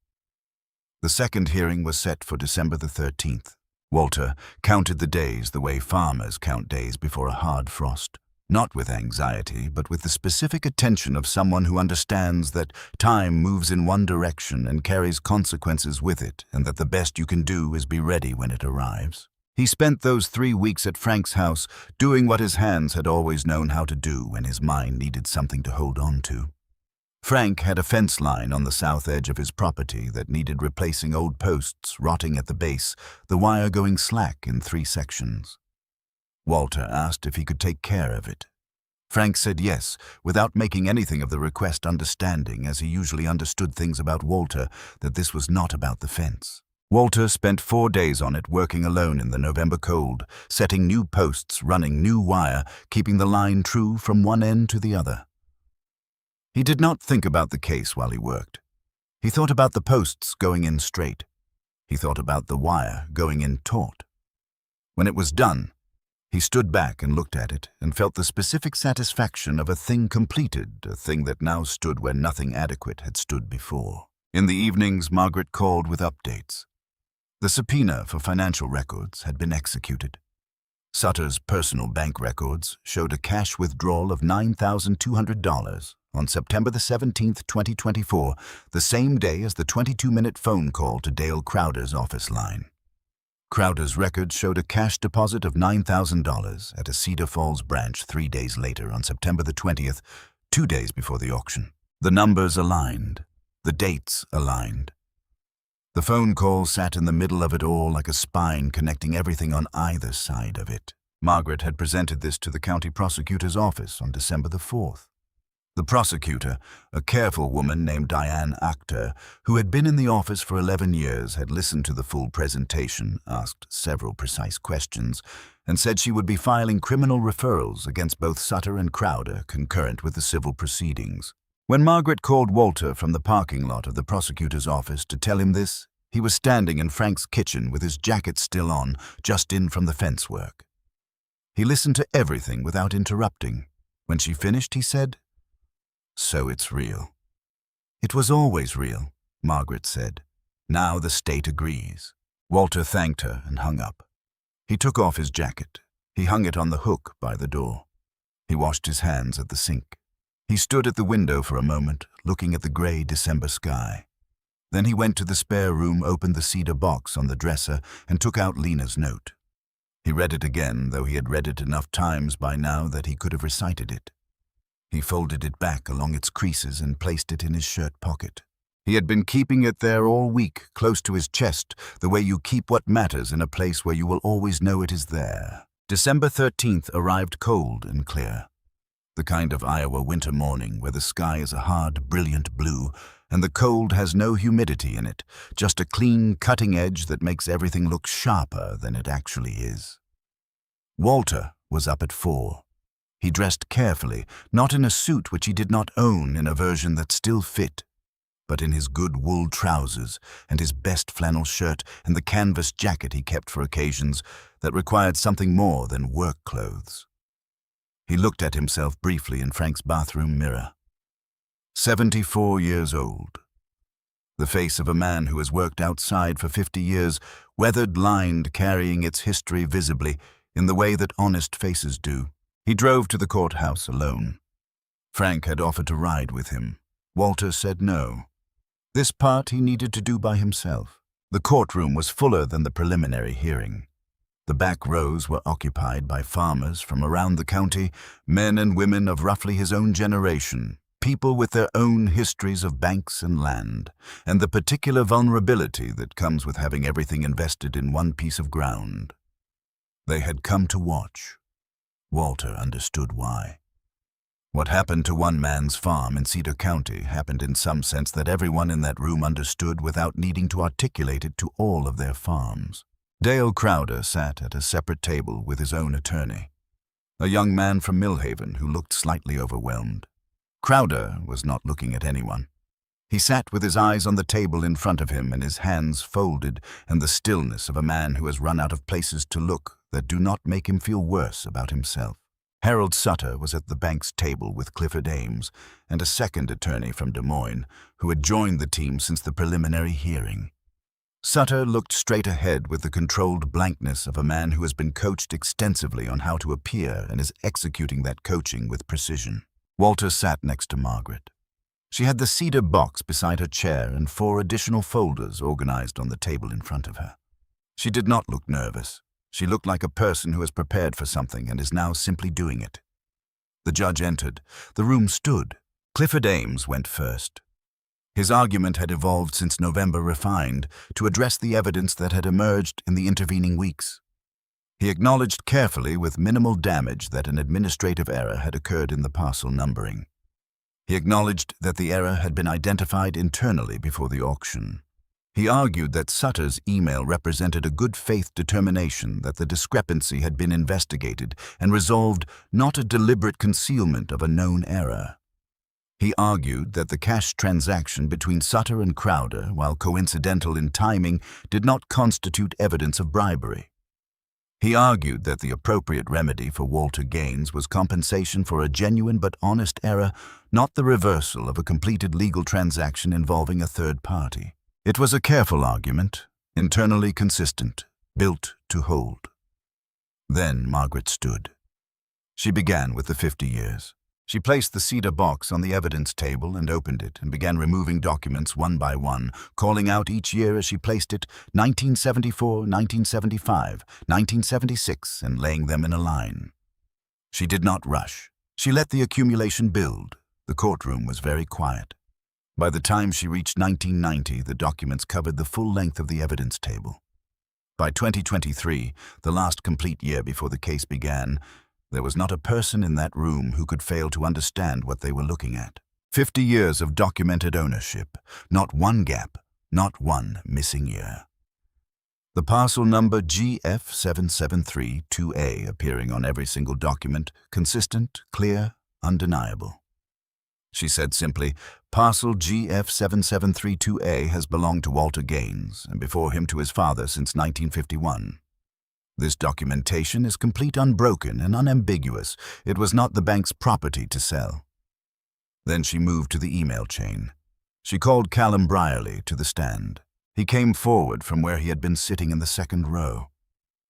A: The second hearing was set for December the 13th. Walter counted the days the way farmers count days before a hard frost. Not with anxiety, but with the specific attention of someone who understands that time moves in one direction and carries consequences with it, and that the best you can do is be ready when it arrives. He spent those 3 weeks at Frank's house doing what his hands had always known how to do when his mind needed something to hold on to. Frank had a fence line on the south edge of his property that needed replacing old posts rotting at the base, the wire going slack in 3 sections. Walter asked if he could take care of it. Frank said yes, without making anything of the request, understanding, as he usually understood things about Walter, that this was not about the fence. Walter spent 4 days on it, working alone in the November cold, setting new posts, running new wire, keeping the line true from one end to the other. He did not think about the case while he worked. He thought about the posts going in straight. He thought about the wire going in taut. When it was done, he stood back and looked at it and felt the specific satisfaction of a thing completed, a thing that now stood where nothing adequate had stood before. In the evenings, Margaret called with updates. The subpoena for financial records had been executed. Sutter's personal bank records showed a cash withdrawal of $9,200 on September the 17th, 2024, the same day as the 22-minute phone call to Dale Crowder's office line. Crowder's records showed a cash deposit of $9,000 at a Cedar Falls branch 3 days later on September the 20th, 2 days before the auction. The numbers aligned. The dates aligned. The phone call sat in the middle of it all like a spine connecting everything on either side of it. Margaret had presented this to the county prosecutor's office on December the 4th. The prosecutor, a careful woman named Diane Achter, who had been in the office for 11 years, had listened to the full presentation, asked several precise questions, and said she would be filing criminal referrals against both Sutter and Crowder concurrent with the civil proceedings. When Margaret called Walter from the parking lot of the prosecutor's office to tell him this, He was standing in Frank's kitchen with his jacket still on, just in from the fence work. He listened to everything without interrupting. When she finished, he said, "So it's real." "It was always real," Margaret said. "Now the state agrees." Walter thanked her and hung up. He took off his jacket. He hung it on the hook by the door. He washed his hands at the sink. He stood at the window for a moment, looking at the gray December sky. Then he went to the spare room, opened the cedar box on the dresser, and took out Lena's note. He read it again, though he had read it enough times by now that he could have recited it. He folded it back along its creases and placed it in his shirt pocket. He had been keeping it there all week, close to his chest, the way you keep what matters in a place where you will always know it is there. December 13th arrived cold and clear. The kind of Iowa winter morning where the sky is a hard, brilliant blue, and the cold has no humidity in it, just a clean cutting edge that makes everything look sharper than it actually is. Walter was up at 4. He dressed carefully, not in a suit which he did not own in a version that still fit, but in his good wool trousers and his best flannel shirt and the canvas jacket he kept for occasions that required something more than work clothes. He looked at himself briefly in Frank's bathroom mirror. 74 years old. The face of a man who has worked outside for 50 years, weathered, lined, carrying its history visibly in the way that honest faces do. He drove to the courthouse alone. Frank had offered to ride with him. Walter said no. This part he needed to do by himself. The courtroom was fuller than the preliminary hearing. The back rows were occupied by farmers from around the county, men and women of roughly his own generation, people with their own histories of banks and land, and the particular vulnerability that comes with having everything invested in one piece of ground. They had come to watch. Walter understood why. What happened to one man's farm in Cedar County happened in some sense that everyone in that room understood without needing to articulate it to all of their farms. Dale Crowder sat at a separate table with his own attorney, a young man from Millhaven who looked slightly overwhelmed. Crowder was not looking at anyone. He sat with his eyes on the table in front of him and his hands folded, and the stillness of a man who has run out of places to look that do not make him feel worse about himself. Harold Sutter was at the bank's table with Clifford Ames and a second attorney from Des Moines who had joined the team since the preliminary hearing. Sutter looked straight ahead with the controlled blankness of a man who has been coached extensively on how to appear and is executing that coaching with precision. Walter sat next to Margaret. She had the cedar box beside her chair and 4 additional folders organized on the table in front of her. She did not look nervous. She looked like a person who has prepared for something and is now simply doing it. The judge entered. The room stood. Clifford Ames went first. His argument had evolved since November refined to address the evidence that had emerged in the intervening weeks. He acknowledged carefully with minimal damage that an administrative error had occurred in the parcel numbering. He acknowledged that the error had been identified internally before the auction. He argued that Sutter's email represented a good-faith determination that the discrepancy had been investigated and resolved, not a deliberate concealment of a known error. He argued that the cash transaction between Sutter and Crowder, while coincidental in timing, did not constitute evidence of bribery. He argued that the appropriate remedy for Walter Gaines was compensation for a genuine but honest error, not the reversal of a completed legal transaction involving a third party. It was a careful argument, internally consistent, built to hold. Then Margaret stood. She began with the 50 years. She placed the cedar box on the evidence table and opened it and began removing documents one by one, calling out each year as she placed it, 1974, 1975, 1976, and laying them in a line. She did not rush. She let the accumulation build. The courtroom was very quiet. By the time she reached 1990, the documents covered the full length of the evidence table. By 2023, the last complete year before the case began, there was not a person in that room who could fail to understand what they were looking at. 50 years of documented ownership, not one gap, not one missing year. The parcel number GF7732A appearing on every single document, consistent, clear, undeniable. She said simply, "Parcel GF7732A has belonged to Walter Gaines, and before him to his father since 1951. This documentation is complete, unbroken, and unambiguous. It was not the bank's property to sell." Then she moved to the email chain. She called Callum Brierly to the stand. He came forward from where he had been sitting in the second row.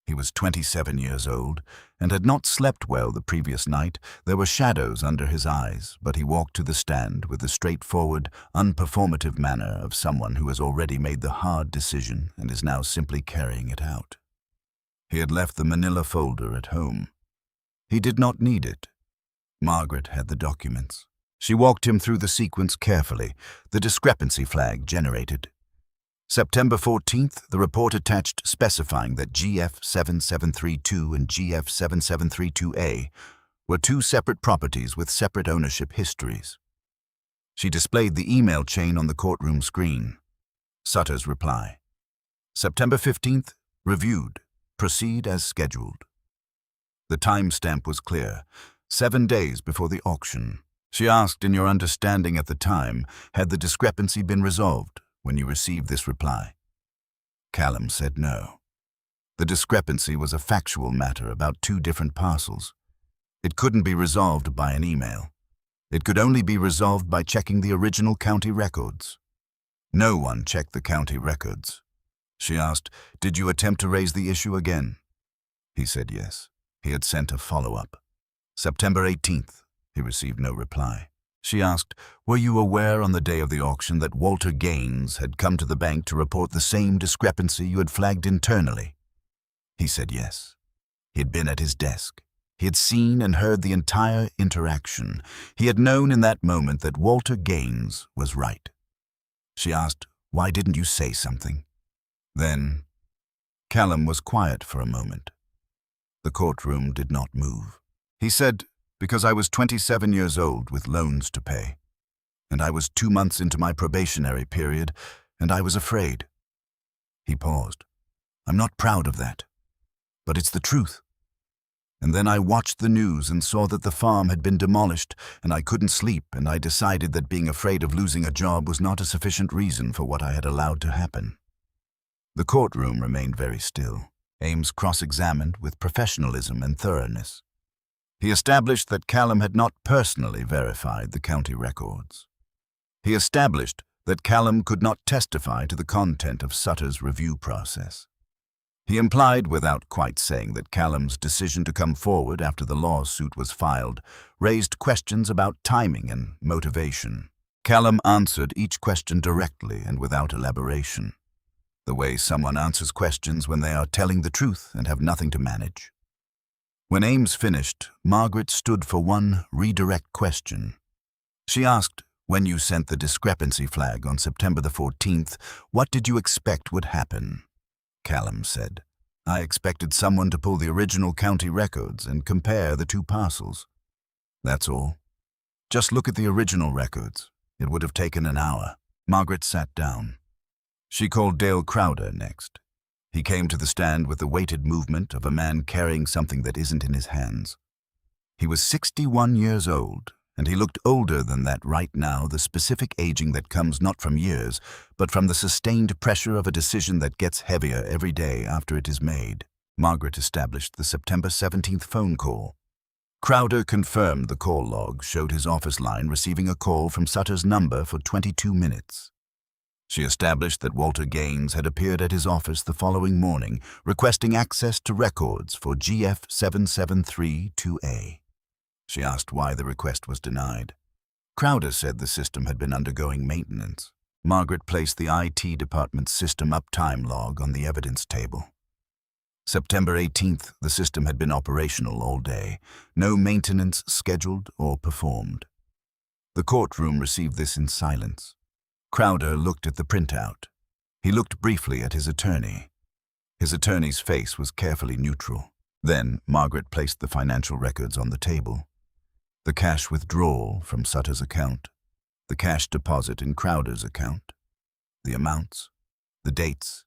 A: He was 27 years old and had not slept well the previous night. There were shadows under his eyes, but he walked to the stand with the straightforward, unperformative manner of someone who has already made the hard decision and is now simply carrying it out. He had left the manila folder at home. He did not need it. Margaret had the documents. She walked him through the sequence carefully. The discrepancy flag generated. September 14th, the report attached specifying that GF7732 and GF7732A were two separate properties with separate ownership histories. She displayed the email chain on the courtroom screen. Sutter's reply. September 15th, reviewed. Proceed as scheduled. The timestamp was clear. 7 days before the auction. She asked, in your understanding at the time, had the discrepancy been resolved when you received this reply? Callum said no. The discrepancy was a factual matter about two different parcels. It couldn't be resolved by an email. It could only be resolved by checking the original county records. No one checked the county records. She asked, did you attempt to raise the issue again? He said yes. He had sent a follow-up. September 18th. He received no reply. She asked, were you aware on the day of the auction that Walter Gaines had come to the bank to report the same discrepancy you had flagged internally? He said yes. He had been at his desk. He had seen and heard the entire interaction. He had known in that moment that Walter Gaines was right. She asked, why didn't you say something? Then, Callum was quiet for a moment. The courtroom did not move. He said, because I was 27 years old with loans to pay, and I was 2 months into my probationary period, and I was afraid. He paused. I'm not proud of that, but it's the truth. And then I watched the news and saw that the farm had been demolished, and I couldn't sleep, and I decided that being afraid of losing a job was not a sufficient reason for what I had allowed to happen. The courtroom remained very still. Ames cross-examined with professionalism and thoroughness. He established that Callum had not personally verified the county records. He established that Callum could not testify to the content of Sutter's review process. He implied, without quite saying, that Callum's decision to come forward after the lawsuit was filed raised questions about timing and motivation. Callum answered each question directly and without elaboration, the way someone answers questions when they are telling the truth and have nothing to manage. When Ames finished, Margaret stood for one redirect question. She asked, when you sent the discrepancy flag on September the 14th, what did you expect would happen? Callum said, I expected someone to pull the original county records and compare the two parcels. That's all. Just look at the original records. It would have taken an hour. Margaret sat down. She called Dale Crowder next. He came to the stand with the weighted movement of a man carrying something that isn't in his hands. He was 61 years old, and he looked older than that right now, the specific aging that comes not from years, but from the sustained pressure of a decision that gets heavier every day after it is made. Margaret established the September 17th phone call. Crowder confirmed the call log showed his office line receiving a call from Sutter's number for 22 minutes. She established that Walter Gaines had appeared at his office the following morning, requesting access to records for GF7732A. She asked why the request was denied. Crowder said the system had been undergoing maintenance. Margaret placed the IT department's system uptime log on the evidence table. September 18th, the system had been operational all day, no maintenance scheduled or performed. The courtroom received this in silence. Crowder looked at the printout. He looked briefly at his attorney. His attorney's face was carefully neutral. Then Margaret placed the financial records on the table. The cash withdrawal from Sutter's account, the cash deposit in Crowder's account, the amounts, the dates,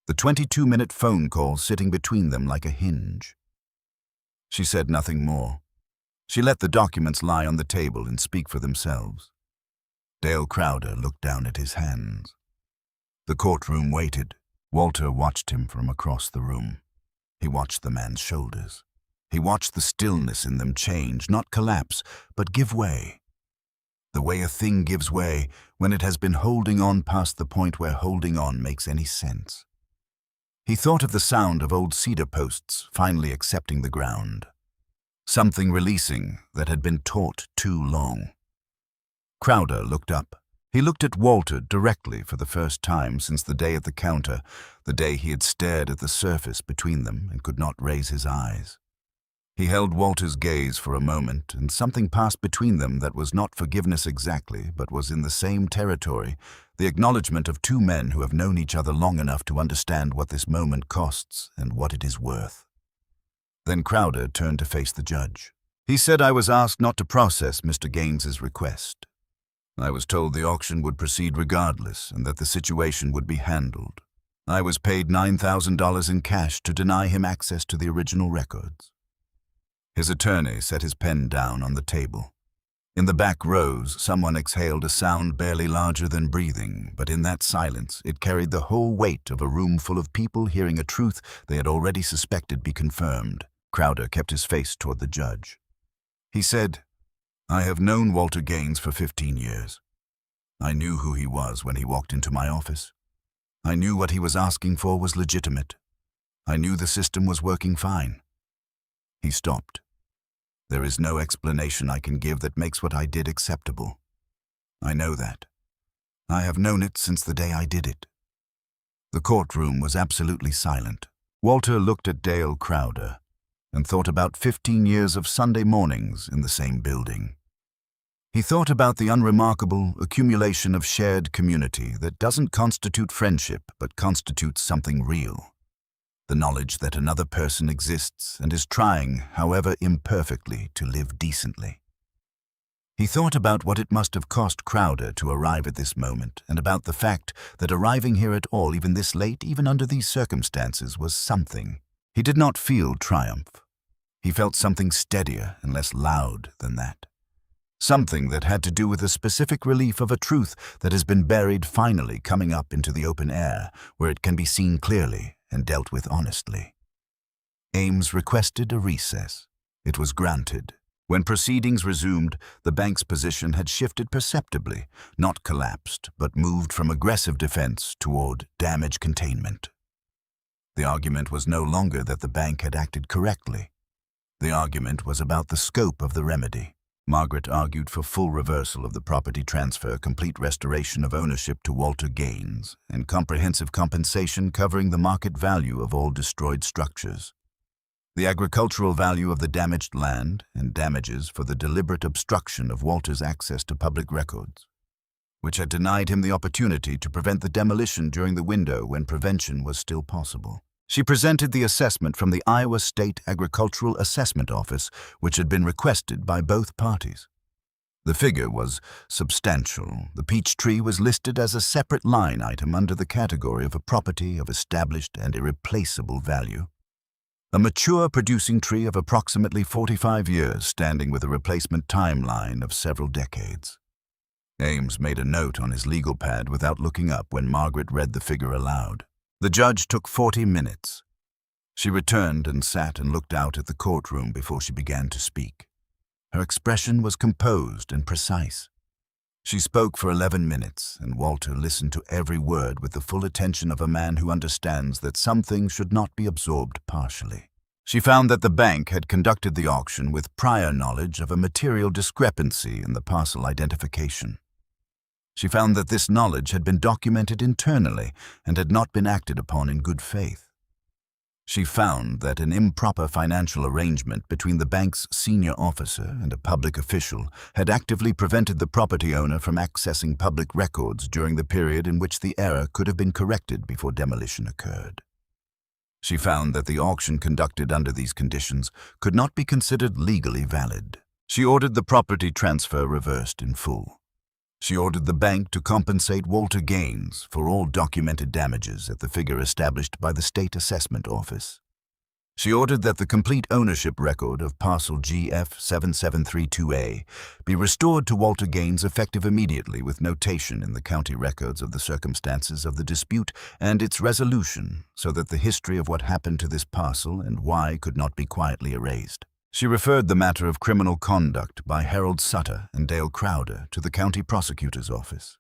A: the 22-minute phone call sitting between them like a hinge. She said nothing more. She let the documents lie on the table and speak for themselves. Dale Crowder looked down at his hands. The courtroom waited. Walter watched him from across the room. He watched the man's shoulders. He watched the stillness in them change, not collapse, but give way. The way a thing gives way when it has been holding on past the point where holding on makes any sense. He thought of the sound of old cedar posts finally accepting the ground. Something releasing that had been taut too long. Crowder looked up. He looked at Walter directly for the first time since the day at the counter, the day he had stared at the surface between them and could not raise his eyes. He held Walter's gaze for a moment, and something passed between them that was not forgiveness exactly, but was in the same territory, the acknowledgement of two men who have known each other long enough to understand what this moment costs and what it is worth. Then Crowder turned to face the judge. He said, "I was asked not to process Mr. Gaines's request. I was told the auction would proceed regardless and that the situation would be handled. I was paid $9,000 in cash to deny him access to the original records." His attorney set his pen down on the table. In the back rows, someone exhaled a sound barely larger than breathing, but in that silence, it carried the whole weight of a room full of people hearing a truth they had already suspected be confirmed. Crowder kept his face toward the judge. He said, "I have known Walter Gaines for 15 years. I knew who he was when he walked into my office. I knew what he was asking for was legitimate. I knew the system was working fine." He stopped. "There is no explanation I can give that makes what I did acceptable. I know that. I have known it since the day I did it." The courtroom was absolutely silent. Walter looked at Dale Crowder and thought about 15 years of Sunday mornings in the same building. He thought about the unremarkable accumulation of shared community that doesn't constitute friendship but constitutes something real. The knowledge that another person exists and is trying, however imperfectly, to live decently. He thought about what it must have cost Crowder to arrive at this moment, and about the fact that arriving here at all, even this late, even under these circumstances, was something. He did not feel triumph. He felt something steadier and less loud than that. Something that had to do with a specific relief of a truth that has been buried finally coming up into the open air, where it can be seen clearly and dealt with honestly. Ames requested a recess. It was granted. When proceedings resumed, the bank's position had shifted perceptibly, not collapsed, but moved from aggressive defense toward damage containment. The argument was no longer that the bank had acted correctly. The argument was about the scope of the remedy. Margaret argued for full reversal of the property transfer, complete restoration of ownership to Walter Gaines, and comprehensive compensation covering the market value of all destroyed structures. The agricultural value of the damaged land and damages for the deliberate obstruction of Walter's access to public records, which had denied him the opportunity to prevent the demolition during the window when prevention was still possible. She presented the assessment from the Iowa State Agricultural Assessment Office, which had been requested by both parties. The figure was substantial. The peach tree was listed as a separate line item under the category of a property of established and irreplaceable value. A mature producing tree of approximately 45 years, standing with a replacement timeline of several decades. Ames made a note on his legal pad without looking up when Margaret read the figure aloud. The judge took 40 minutes. She returned and sat and looked out at the courtroom before she began to speak. Her expression was composed and precise. She spoke for 11 minutes, and Walter listened to every word with the full attention of a man who understands that some things should not be absorbed partially. She found that the bank had conducted the auction with prior knowledge of a material discrepancy in the parcel identification. She found that this knowledge had been documented internally and had not been acted upon in good faith. She found that an improper financial arrangement between the bank's senior officer and a public official had actively prevented the property owner from accessing public records during the period in which the error could have been corrected before demolition occurred. She found that the auction conducted under these conditions could not be considered legally valid. She ordered the property transfer reversed in full. She ordered the bank to compensate Walter Gaines for all documented damages at the figure established by the State Assessment Office. She ordered that the complete ownership record of parcel GF7732A be restored to Walter Gaines effective immediately with notation in the county records of the circumstances of the dispute and its resolution so that the history of what happened to this parcel and why could not be quietly erased. She referred the matter of criminal conduct by Harold Sutter and Dale Crowder to the county prosecutor's office.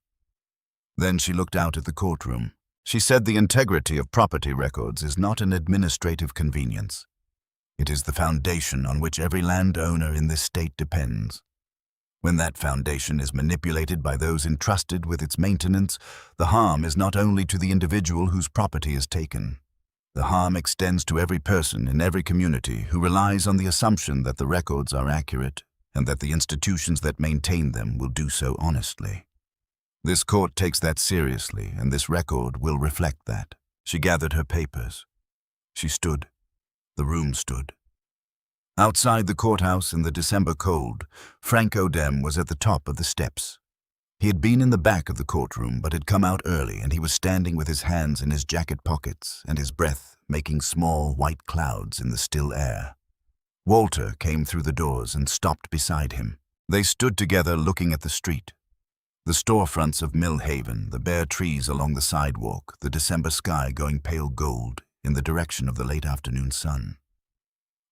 A: Then she looked out at the courtroom. She said the integrity of property records is not an administrative convenience. It is the foundation on which every landowner in this state depends. When that foundation is manipulated by those entrusted with its maintenance, the harm is not only to the individual whose property is taken. The harm extends to every person in every community who relies on the assumption that the records are accurate and that the institutions that maintain them will do so honestly. This court takes that seriously, and this record will reflect that. She gathered her papers. She stood. The room stood. Outside the courthouse in the December cold, Frank Odem was at the top of the steps. He had been in the back of the courtroom but had come out early, and he was standing with his hands in his jacket pockets and his breath making small white clouds in the still air. Walter came through the doors and stopped beside him. They stood together looking at the street. The storefronts of Mill Haven, the bare trees along the sidewalk, the December sky going pale gold in the direction of the late afternoon sun.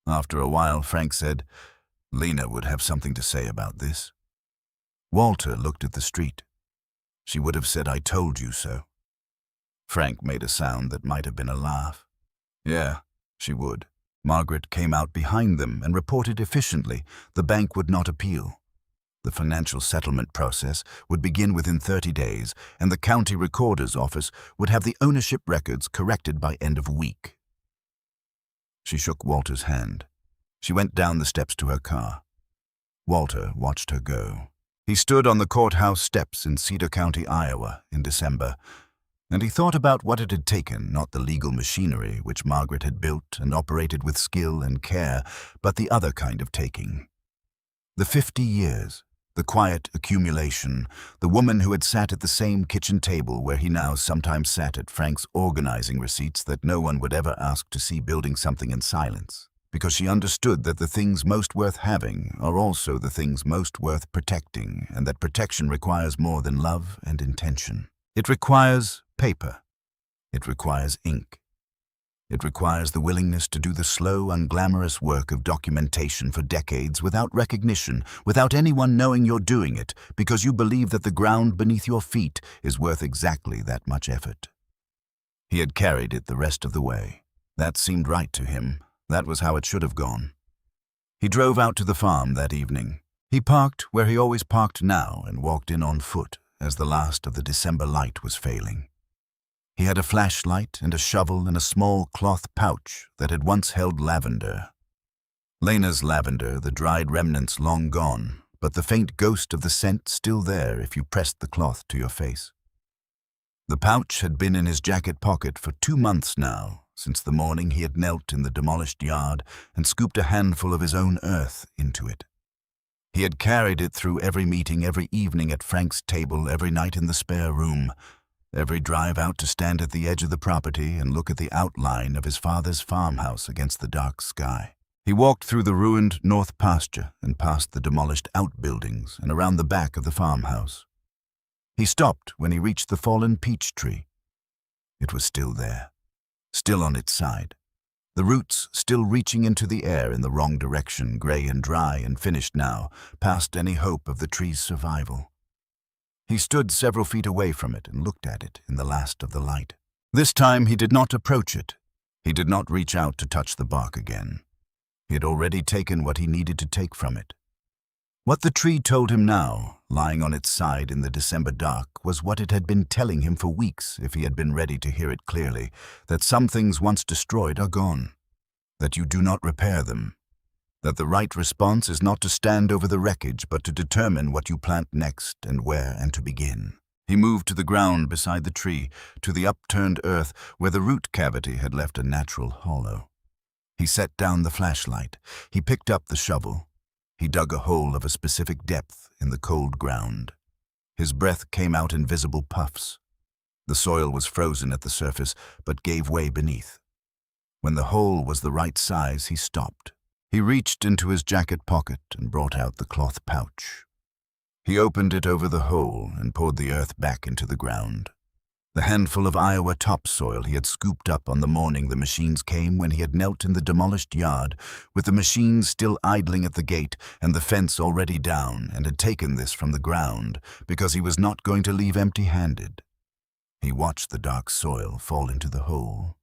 A: After a while, Frank said, "Lena would have something to say about this." Walter looked at the street. She would have said, "I told you so." Frank made a sound that might have been a laugh. "Yeah, she would." Margaret came out behind them and reported efficiently the bank would not appeal. The financial settlement process would begin within 30 days, and the county recorder's office would have the ownership records corrected by end of week. She shook Walter's hand. She went down the steps to her car. Walter watched her go. He stood on the courthouse steps in Cedar County, Iowa, in December, and he thought about what it had taken, not the legal machinery which Margaret had built and operated with skill and care, but the other kind of taking. The 50 years. The quiet accumulation, the woman who had sat at the same kitchen table where he now sometimes sat at Frank's organizing receipts that no one would ever ask to see building something in silence, because she understood that the things most worth having are also the things most worth protecting, and that protection requires more than love and intention. It requires paper. It requires ink. It requires the willingness to do the slow, unglamorous work of documentation for decades without recognition, without anyone knowing you're doing it, because you believe that the ground beneath your feet is worth exactly that much effort. He had carried it the rest of the way. That seemed right to him. That was how it should have gone. He drove out to the farm that evening. He parked where he always parked now and walked in on foot as the last of the December light was failing. He had a flashlight and a shovel and a small cloth pouch that had once held lavender. Lena's lavender, the dried remnants long gone, but the faint ghost of the scent still there if you pressed the cloth to your face. The pouch had been in his jacket pocket for 2 months now, since the morning he had knelt in the demolished yard and scooped a handful of his own earth into it. He had carried it through every meeting, every evening at Frank's table, every night in the spare room, every drive out to stand at the edge of the property and look at the outline of his father's farmhouse against the dark sky. He walked through the ruined north pasture and past the demolished outbuildings and around the back of the farmhouse. He stopped when he reached the fallen peach tree. It was still there, still on its side, the roots still reaching into the air in the wrong direction, gray and dry and finished now, past any hope of the tree's survival. He stood several feet away from it and looked at it in the last of the light. This time he did not approach it. He did not reach out to touch the bark again. He had already taken what he needed to take from it. What the tree told him now, lying on its side in the December dark, was what it had been telling him for weeks if he had been ready to hear it clearly, that some things once destroyed are gone, that you do not repair them, that the right response is not to stand over the wreckage but to determine what you plant next and where and to begin. He moved to the ground beside the tree, to the upturned earth where the root cavity had left a natural hollow. He set down the flashlight. He picked up the shovel. He dug a hole of a specific depth in the cold ground. His breath came out in visible puffs. The soil was frozen at the surface but gave way beneath. When the hole was the right size, he stopped. He reached into his jacket pocket and brought out the cloth pouch. He opened it over the hole and poured the earth back into the ground. The handful of Iowa topsoil he had scooped up on the morning the machines came, when he had knelt in the demolished yard, with the machines still idling at the gate and the fence already down, and had taken this from the ground because he was not going to leave empty-handed. He watched the dark soil fall into the hole.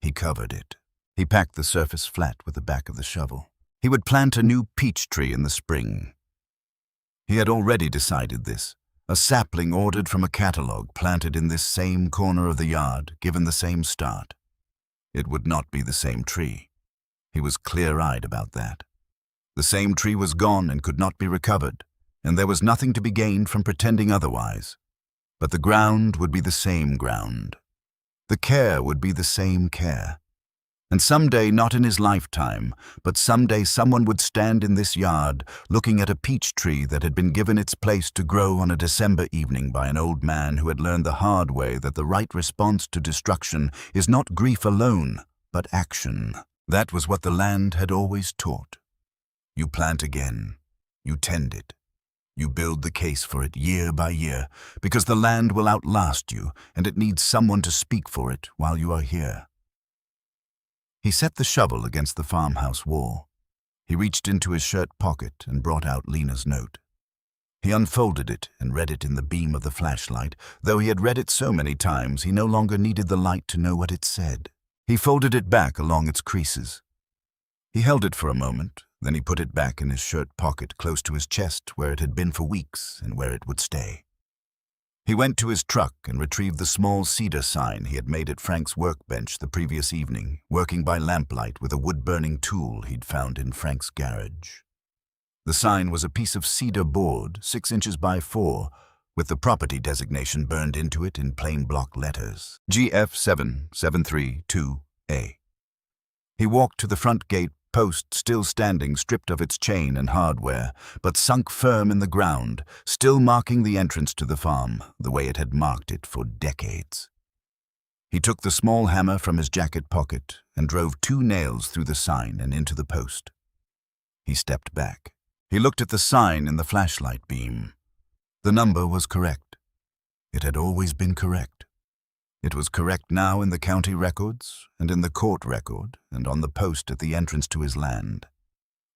A: He covered it. He packed the surface flat with the back of the shovel. He would plant a new peach tree in the spring. He had already decided this. A sapling ordered from a catalog, planted in this same corner of the yard, given the same start. It would not be the same tree. He was clear-eyed about that. The same tree was gone and could not be recovered, and there was nothing to be gained from pretending otherwise. But the ground would be the same ground. The care would be the same care. And someday, not in his lifetime, but someday someone would stand in this yard, looking at a peach tree that had been given its place to grow on a December evening by an old man who had learned the hard way that the right response to destruction is not grief alone, but action. That was what the land had always taught. You plant again. You tend it. You build the case for it year by year, because the land will outlast you, and it needs someone to speak for it while you are here. He set the shovel against the farmhouse wall. He reached into his shirt pocket and brought out Lena's note. He unfolded it and read it in the beam of the flashlight. Though he had read it so many times, he no longer needed the light to know what it said. He folded it back along its creases. He held it for a moment, then he put it back in his shirt pocket close to his chest, where it had been for weeks and where it would stay. He went to his truck and retrieved the small cedar sign he had made at Frank's workbench the previous evening, working by lamplight with a wood-burning tool he'd found in Frank's garage. The sign was a piece of cedar board, 6 inches by 4, with the property designation burned into it in plain block letters, GF7732A. He walked to the front gate post, still standing, stripped of its chain and hardware, but sunk firm in the ground, still marking the entrance to the farm, the way it had marked it for decades. He took the small hammer from his jacket pocket and drove 2 nails through the sign and into the post. He stepped back. He looked at the sign in the flashlight beam. The number was correct. It had always been correct. It was correct now in the county records, and in the court record, and on the post at the entrance to his land.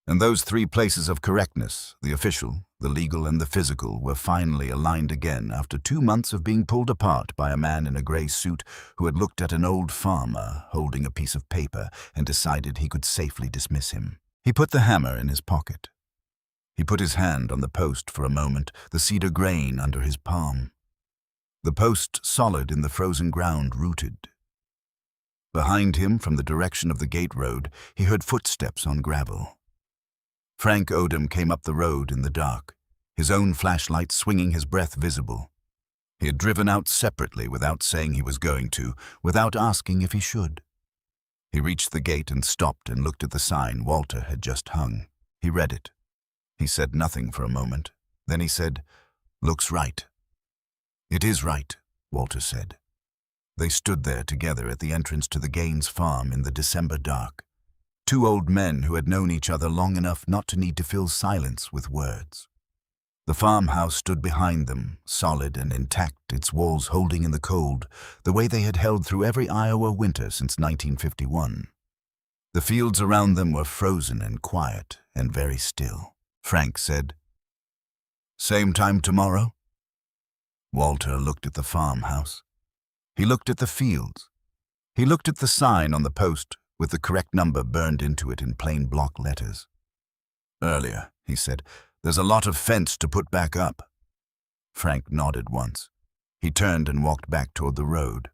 A: And those 3 places of correctness, the official, the legal, and the physical, were finally aligned again after 2 months of being pulled apart by a man in a grey suit who had looked at an old farmer holding a piece of paper and decided he could safely dismiss him. He put the hammer in his pocket. He put his hand on the post for a moment, the cedar grain under his palm. The post solid in the frozen ground, rooted. Behind him, from the direction of the gate road, he heard footsteps on gravel. Frank Odom came up the road in the dark, his own flashlight swinging, his breath visible. He had driven out separately without saying he was going to, without asking if he should. He reached the gate and stopped and looked at the sign Walter had just hung. He read it. He said nothing for a moment. Then he said, "Looks right." "It is right," Walter said. They stood there together at the entrance to the Gaines farm in the December dark. 2 old men who had known each other long enough not to need to fill silence with words. The farmhouse stood behind them, solid and intact, its walls holding in the cold, the way they had held through every Iowa winter since 1951. The fields around them were frozen and quiet and very still. Frank said, "Same time tomorrow?" Walter looked at the farmhouse. He looked at the fields. He looked at the sign on the post with the correct number burned into it in plain block letters. "Earlier," he said. "There's a lot of fence to put back up." Frank nodded once. He turned and walked back toward the road.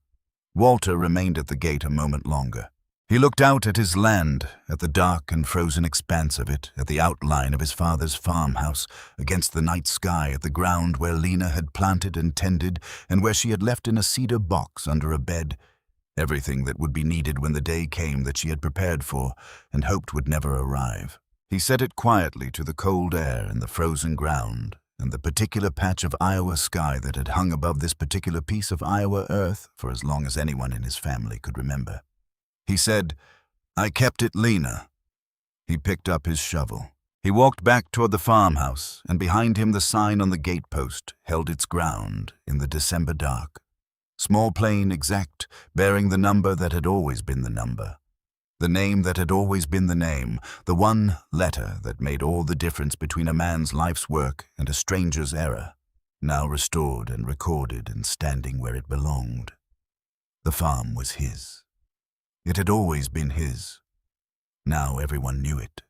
A: Walter remained at the gate a moment longer. He looked out at his land, at the dark and frozen expanse of it, at the outline of his father's farmhouse, against the night sky, at the ground where Lena had planted and tended, and where she had left in a cedar box under a bed, everything that would be needed when the day came that she had prepared for and hoped would never arrive. He said it quietly to the cold air and the frozen ground, and the particular patch of Iowa sky that had hung above this particular piece of Iowa earth for as long as anyone in his family could remember. He said, "I kept it, Lena." He picked up his shovel. He walked back toward the farmhouse, and behind him the sign on the gatepost held its ground in the December dark. Small, plain, exact, bearing the number that had always been the number. The name that had always been the name, the one letter that made all the difference between a man's life's work and a stranger's error, now restored and recorded and standing where it belonged. The farm was his. It had always been his. Now everyone knew it.